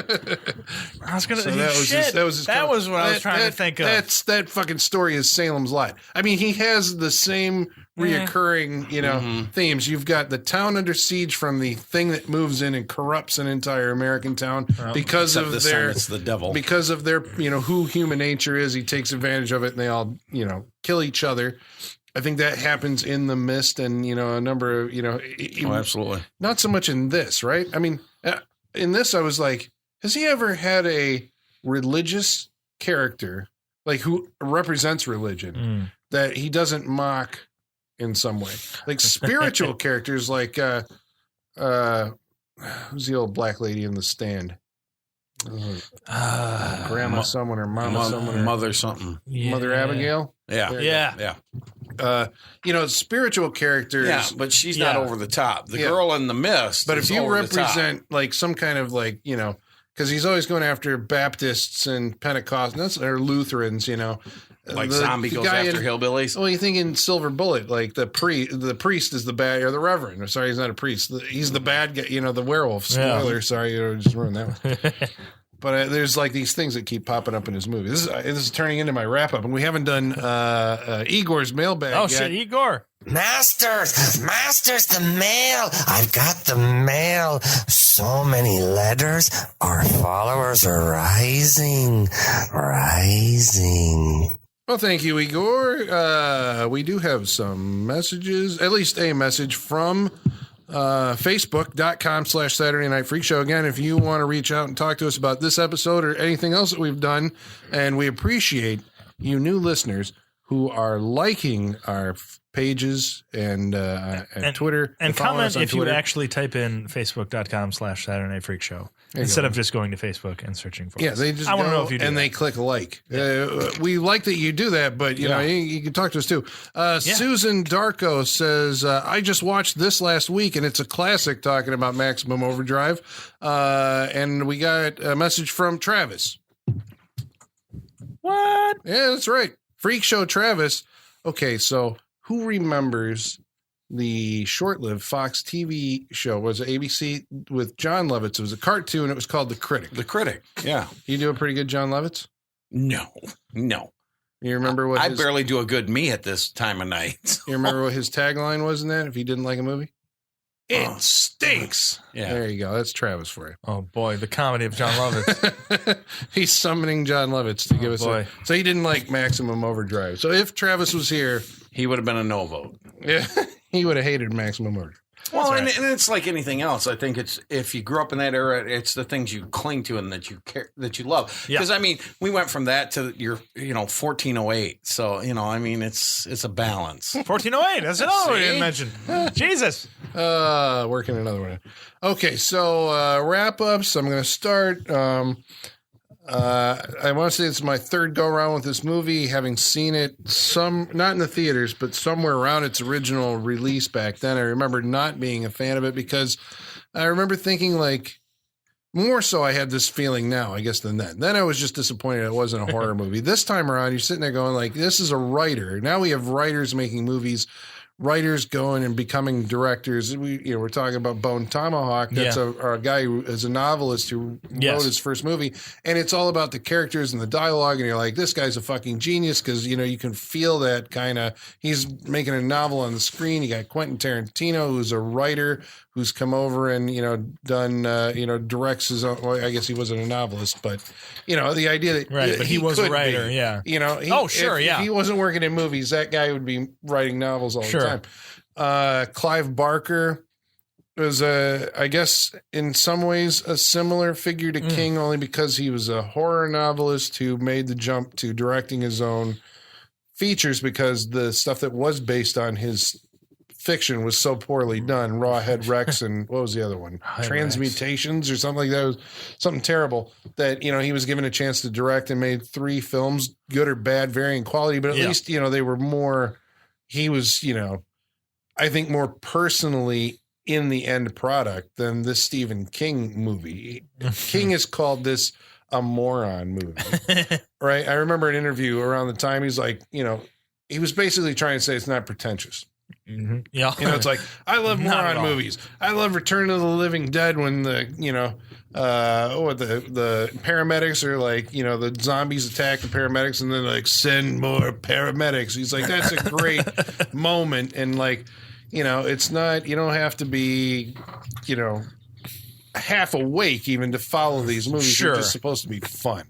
I was gonna. So that was what I was trying to think of. That fucking story is Salem's Lot. He has the same reoccurring, themes. You've got the town under siege from the thing that moves in and corrupts an entire American town because of it's the devil. Because of their, who human nature is. He takes advantage of it, and they all, kill each other. I think that happens in The Mist and, a number of, absolutely. Not so much in this, right? In this, I was like, has he ever had a religious character, like who represents religion, that he doesn't mock in some way? Like spiritual characters like, who's the old black lady in The Stand? Grandma someone or Mama someone or Mother something. Mother Abigail? Yeah. Spiritual characters. Yeah, but she's not over the top. The girl in The Mist. But if you represent like some kind of like, because he's always going after Baptists and Pentecostals or Lutherans, like zombie goes after hillbillies. Well, you think in Silver Bullet, like the priest is the bad, or the reverend. Sorry, he's not a priest. He's the bad guy. The werewolf. Spoiler. Yeah. Sorry, just ruined that one. But there's like these things that keep popping up in his movie. This is turning into my wrap up, and we haven't done Igor's mailbag yet. Oh shit, Igor! Masters, the mail. I've got the mail. So many letters. Our followers are rising. Well, thank you, Igor. We do have some messages, at least a message from Facebook.com/Saturday Night Freak Show. Again, if you want to reach out and talk to us about this episode or anything else that we've done, and we appreciate you new listeners who are liking our pages and Twitter. And comment if Twitter. you actually type in Facebook.com/Saturday Night Freak Show instead of just going to Facebook and searching for us. They just I want to know if you do and that. they click like. We like that you do that, but you know you can talk to us too. Susan Darko says, I just watched this last week and it's a classic talking about Maximum Overdrive. And we got a message from Travis. What? Yeah, that's right. Freak Show Travis. Okay, so who remembers the short-lived Fox TV show? Was it ABC with John Lovitz? It was a cartoon. It was called The Critic. The Critic. Yeah. You do a pretty good John Lovitz? No. You remember what I barely do a good me at this time of night. So. You remember what his tagline was in that if you didn't like a movie? It stinks. Yeah. There you go. That's Travis for you. Oh, boy. The comedy of John Lovitz. He's summoning John Lovitz to give us boy. So he didn't like Maximum Overdrive. So if Travis was here, He would have been a no vote. yeah, he would have hated Maximum Overdrive. Well, and it's like anything else. I think it's if you grew up in that era, it's the things you cling to and that you care, that you love. Because I mean, we went from that to your 1408. So it's a balance. 1408. That's another one you didn't mention. Jesus. Working another one. Okay, so wrap ups. I'm going to start. I want to say it's my third go around with this movie, having seen it not in the theaters, but somewhere around its original release back then. I remember not being a fan of it because I remember thinking more so I had this feeling now, I guess, than then. Then I was just disappointed it wasn't a horror movie. This time around, you're sitting there going this is a writer. Now we have writers making movies. Writers going and becoming directors. We're talking about Bone Tomahawk. That's a guy who is a novelist who wrote his first movie, and it's all about the characters and the dialogue. And you're like, this guy's a fucking genius because you can feel that kind of. He's making a novel on the screen. You got Quentin Tarantino, who's a writer who's come over and done directs his own. Well, I guess he wasn't a novelist, but the idea that but he was a writer. Be, yeah. If he wasn't working in movies, that guy would be writing novels all the time. Clive Barker was I guess in some ways a similar figure to King, only because he was a horror novelist who made the jump to directing his own features because the stuff that was based on his fiction was so poorly done. Rawhead Rex and what was the other one? Transmutations or something like that. It was something terrible that, he was given a chance to direct and made 3 films, good or bad, varying quality, but at least, they were more, he was, I think more personally in the end product than this Stephen King movie. King has called this a moron movie, right? I remember an interview around the time he's like, he was basically trying to say it's not pretentious. Mm-hmm. Yeah. It's like, I love moron movies. I love Return of the Living Dead when the paramedics are like, the zombies attack the paramedics and then send more paramedics. He's like, that's a great moment. And it's not, you don't have to be, half awake even to follow these movies. Sure. They're just supposed to be fun.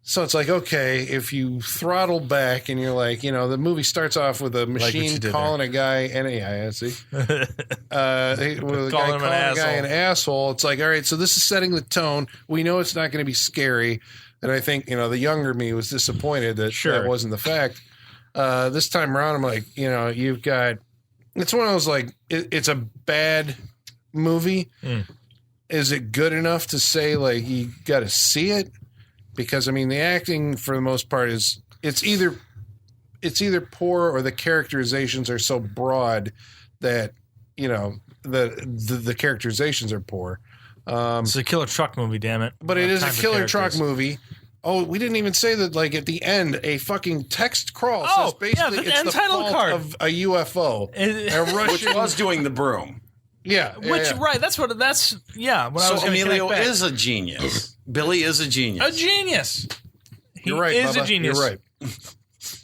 So it's like, okay, if you throttle back and you're like, the movie starts off with a machine calling a guy, and I see, calling a guy an asshole. It's like, all right, so this is setting the tone. We know it's not going to be scary. And I think, the younger me was disappointed that that wasn't the fact. This time around, I'm like, you've got, it's one of those, it's a bad movie. Is it good enough to say, you got to see it? Because the acting for the most part is it's either poor or the characterizations are so broad that the characterizations are poor. It's a killer truck movie, damn it! But it is a killer truck movie. Oh, we didn't even say that. At the end, a fucking text crawl says basically it's the fault of a UFO, a Russian, which was doing the broom. Yeah, right. That's. When I was Emilio is a genius. Billy is a genius. A genius. You're right, is Bubba. a genius. You're right.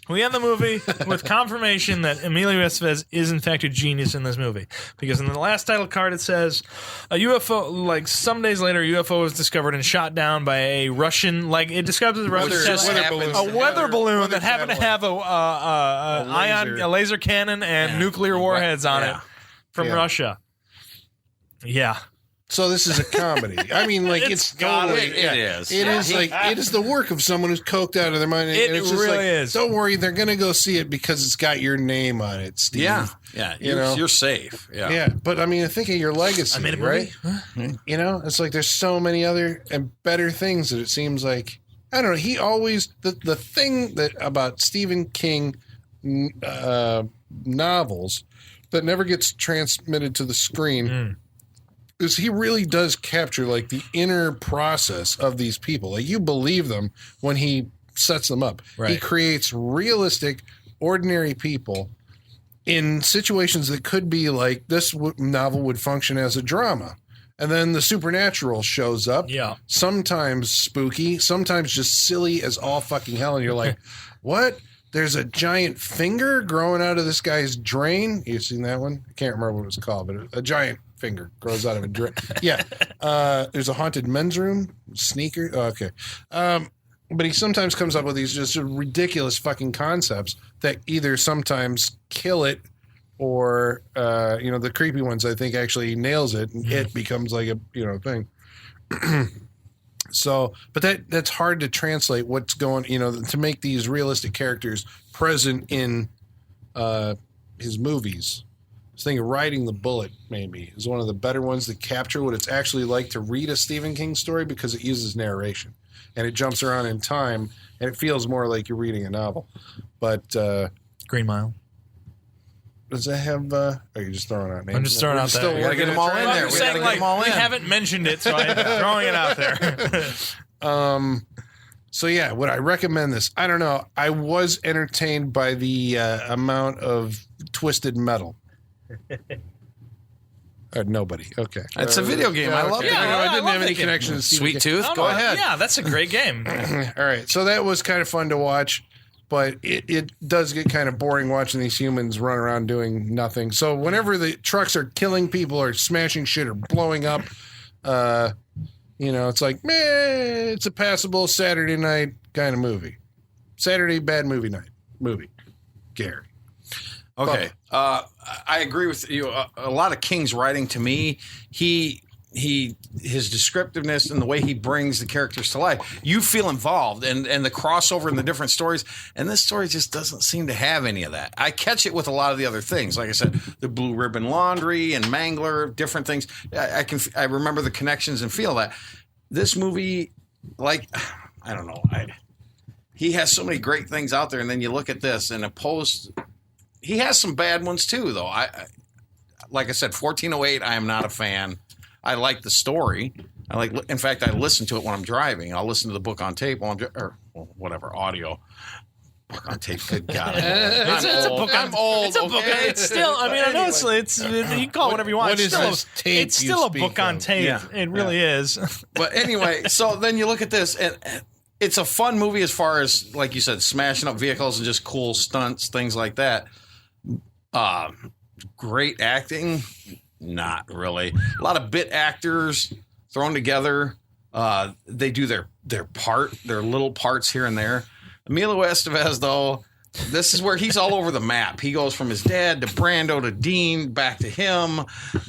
We end the movie with confirmation that Emilio Estevez is in fact a genius in this movie. Because in the last title card it says, a UFO, some days later, a UFO was discovered and shot down by a Russian, it describes it as a weather balloon that happened to have a laser cannon and nuclear warheads on it from Russia. Yeah. So this is a comedy. I mean, like it's totally. It is. It is like it is the work of someone who's coked out of their mind. It and it's just really like, is. Don't worry, they're gonna go see it because it's got your name on it, Steve. Yeah. You're safe. Yeah. Yeah, but I mean, think of your legacy, I made a movie. right? You know, it's like there's so many other and better things that it seems like. I don't know. He always the thing that about Stephen King novels that never gets transmitted to the screen is he really does capture like the inner process of these people. Like you believe them when he sets them up. Right. He creates realistic, ordinary people in situations that could be like this novel would function as a drama. And then the supernatural shows up. Yeah. Sometimes spooky, sometimes just silly as all fucking hell. And you're like, what? There's a giant finger growing out of this guy's drain. You've seen that one? I can't remember what it was called, but a giant finger grows out of a drain. Yeah. There's a haunted men's room, sneaker. Oh, okay. But he sometimes comes up with these just ridiculous fucking concepts that either sometimes kill it or, the creepy ones, I think, actually nails it and it becomes like a, thing. So, but that's hard to translate what's going, to make these realistic characters present in his movies. I was thinking Riding the Bullet maybe is one of the better ones that capture what it's actually like to read a Stephen King story because it uses narration and it jumps around in time and it feels more like you're reading a novel. But Green Mile. does that have? Are you just throwing out names? I'm just throwing out still that. We gotta get them all in there. I'm saying, like, we haven't mentioned it, so I'm throwing it out there. So yeah, would I recommend this? I don't know. I was entertained by the amount of twisted metal. Nobody. Okay. It's a video game. I love it. Yeah, I didn't love have any that game. connection to Stephen Sweet King. Tooth. Oh, Go no, ahead. Yeah, that's a great game. All right. So that was kind of fun to watch, but it does get kind of boring watching these humans run around doing nothing. So whenever the trucks are killing people or smashing shit or blowing up, it's like, meh, it's a passable Saturday night kind of movie. Saturday bad movie night movie. Gary. Okay. I agree with you. A lot of King's writing to me, his descriptiveness and the way he brings the characters to life, you feel involved and the crossover in the different stories. And this story just doesn't seem to have any of that. I catch it with a lot of the other things. Like I said, the Blue Ribbon Laundry and Mangler, different things. I remember the connections and feel that. This movie, like, I don't know. He has so many great things out there. And then you look at this and he has some bad ones too, though. Like I said, 1408, I am not a fan. I like the story. In fact, I listen to it when I'm driving. I'll listen to the book on tape or whatever, audio. Book on tape. Good God. It's a book on. I'm old. It's a book. Okay? It's still. I mean, I know it's. You can call it whatever you want. What is this tape It's still you a book speak on of? tape. Yeah. It really is. But anyway, so then you look at this, and it's a fun movie as far as, like you said, smashing up vehicles and just cool stunts, things like that. Great acting, not really. A lot of bit actors thrown together. They do their little parts here and there. Emilio Estevez, though, this is where he's all over the map. He goes from his dad to Brando to Dean, back to him,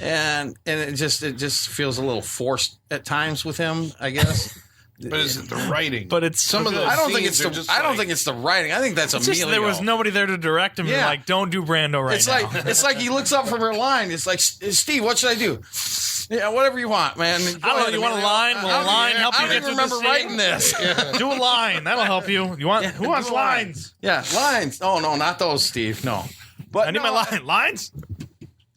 and it just feels a little forced at times with him, I guess. But is it the writing? But it's some of those. I don't think scenes it's are the. just I don't like- think it's the writing. I think that's It's Emilio. just there was nobody there to direct him. Yeah. Like, don't do Brando right It's now. it's like he looks up from her line. It's like, Steve, what should I do? Yeah, whatever you want, man. I don't know. You want a line? Will a line help you I get don't through even remember the writing scene? this. Do a line. That'll help you. You want? Who wants do a line. lines? Yeah, lines. Oh no, not those, Steve. No, but I need my line. Lines.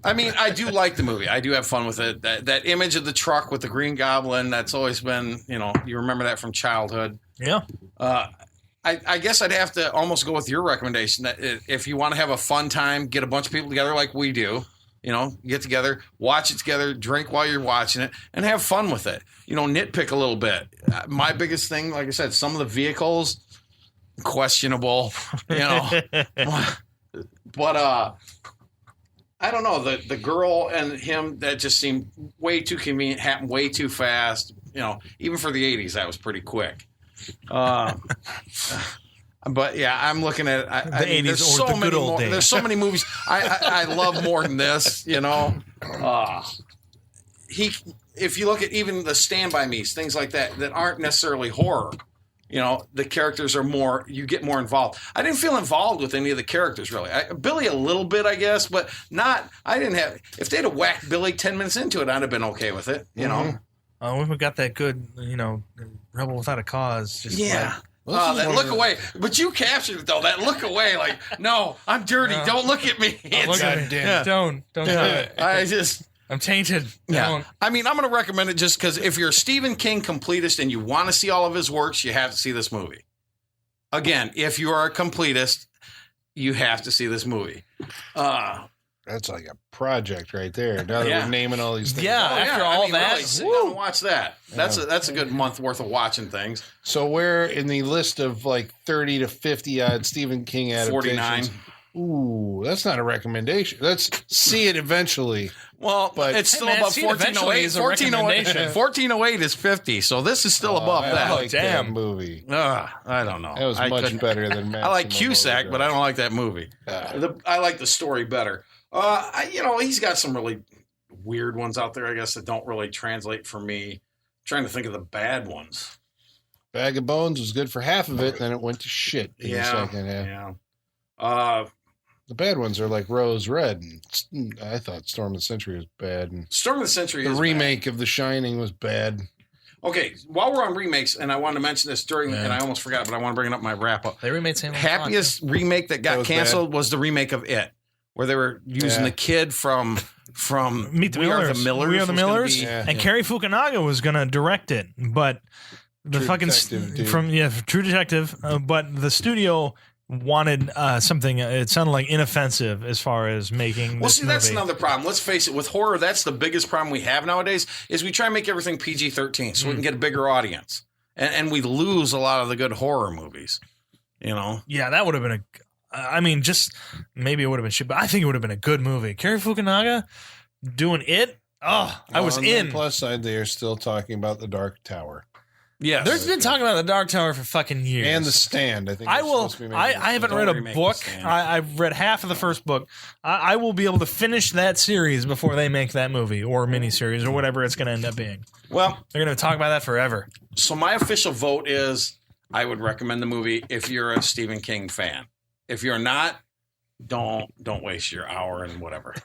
I mean, I do like the movie. I do have fun with it. That image of the truck with the Green Goblin, that's always been, you remember that from childhood. Yeah. I guess I'd have to almost go with your recommendation that if you want to have a fun time, get a bunch of people together like we do, get together, watch it together, drink while you're watching it, and have fun with it. Nitpick a little bit. My biggest thing, like I said, some of the vehicles, questionable, but I don't know, the girl and him, that just seemed way too convenient, happened way too fast. Even for the 80s, that was pretty quick. But yeah, I'm looking at The 80s there's or so the many good old more. days. There's so many movies I love more than this. if you look at even the Stand By Me's, things like that aren't necessarily horror. You know, the characters are more, you get more involved. I didn't feel involved with any of the characters, really. Billy a little bit, I guess, but not, I didn't have, if they'd have whacked Billy 10 minutes into it, I'd have been okay with it, you know. We got that good, Rebel Without a Cause. Just that look away. But you captured it, though. That look away, like, no, I'm dirty. Don't look at me. Look at me. Don't do it. I'm tainted. Yeah. Don't. I mean, I'm going to recommend it just because if you're a Stephen King completist and you want to see all of his works, you have to see this movie. Again, if you are a completist, you have to see this movie. That's like a project right there. Now that we're naming all these things. Yeah, after all that. Really, sit down and watch that. That's a good month worth of watching things. So where in the list of like 30 to 50 odd Stephen King adaptations? 49. Ooh, that's not a recommendation. Let's see it eventually. Well, but it's still above 1408. 1408 is 50, so this is still above that. I like that movie. I don't know. That was much better than Maximum I like Cusack, Overdrive. but I don't like that movie. I like the story better. He's got some really weird ones out there, I guess, that don't really translate for me. I'm trying to think of the bad ones. Bag of Bones was good for half of it, then it went to shit in the second half. Yeah. The bad ones are like Rose Red. And I thought Storm of the Century was bad. And Storm of the Century is remake bad. of The Shining was bad. Okay, while we're on remakes, and I wanted to mention this and I almost forgot, but I want to bring it up in my wrap-up. They remade Sam. Happiest remake that got canceled was the remake of It, where they were using the kid from Meet the Millers. We Are the Millers. And Cary Fukunaga was going to direct it, but the True Detective, but the studio wanted something. It sounded like inoffensive as far as making. Well, see, that's another problem. Let's face it. With horror, that's the biggest problem we have nowadays. Is we try and make everything PG-13 so we can get a bigger audience, and we lose a lot of the good horror movies. You know. Yeah, that would have been maybe it would have been shit, but I think it would have been a good movie. Cary Fukunaga doing It. Oh, I was in. The plus side, they are still talking about The Dark Tower. Yes. There's been talking about The Dark Tower for fucking years. And The Stand, I think. I haven't read a book. I've read half of the first book. I will be able to finish that series before they make that movie or miniseries or whatever it's going to end up being. Well, they're going to talk about that forever. So my official vote is I would recommend the movie if you're a Stephen King fan. If you're not, don't waste your hour and whatever.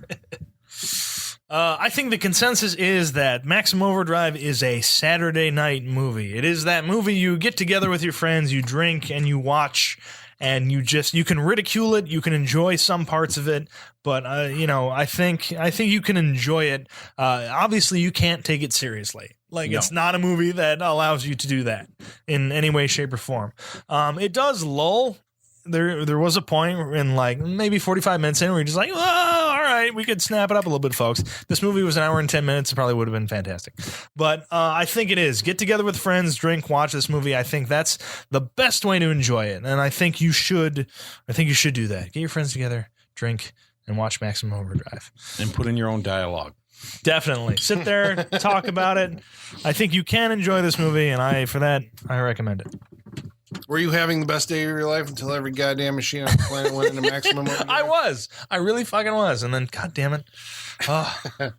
I think the consensus is that Maximum Overdrive is a Saturday night movie. It is that movie you get together with your friends, you drink, and you watch, and you can ridicule it, you can enjoy some parts of it, but I think you can enjoy it. Obviously, you can't take it seriously. It's not a movie that allows you to do that in any way, shape, or form. It does lull. There was a point in maybe 45 minutes in where you're just like, oh, all right, we could snap it up a little bit, folks. This movie was an hour and 10 minutes. It probably would have been fantastic. But I think it is. Get together with friends, drink, watch this movie. I think that's the best way to enjoy it. And I think you should do that. Get your friends together, drink, and watch Maximum Overdrive. And put in your own dialogue. Definitely. Sit there, talk about it. I think you can enjoy this movie, and I recommend it. Were you having the best day of your life until every goddamn machine on the planet went into Maximum Overdrive? I was. I really fucking was. And then, god damn it. Oh. All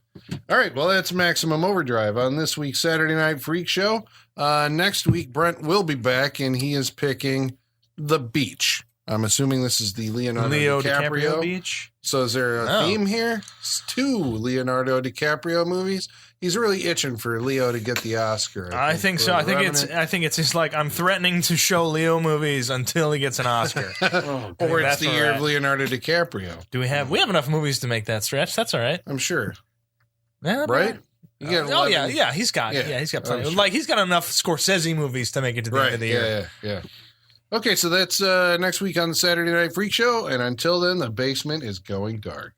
right. Well, that's Maximum Overdrive on this week's Saturday Night Freak Show. Next week, Brent will be back, and he is picking The Beach. I'm assuming this is the Leonardo DiCaprio Beach. So is there a theme here? It's 2 Leonardo DiCaprio movies. He's really itching for Leo to get the Oscar. I think so. I think it's just like I'm threatening to show Leo movies until he gets an Oscar. Or it's the year of Leonardo DiCaprio. We have enough movies to make that stretch. That's all right. I'm sure. Yeah, right? He's got plenty. Sure. He's got enough Scorsese movies to make it to the end of the year. Yeah. Okay, so that's next week on the Saturday Night Freak Show, and until then, the basement is going dark.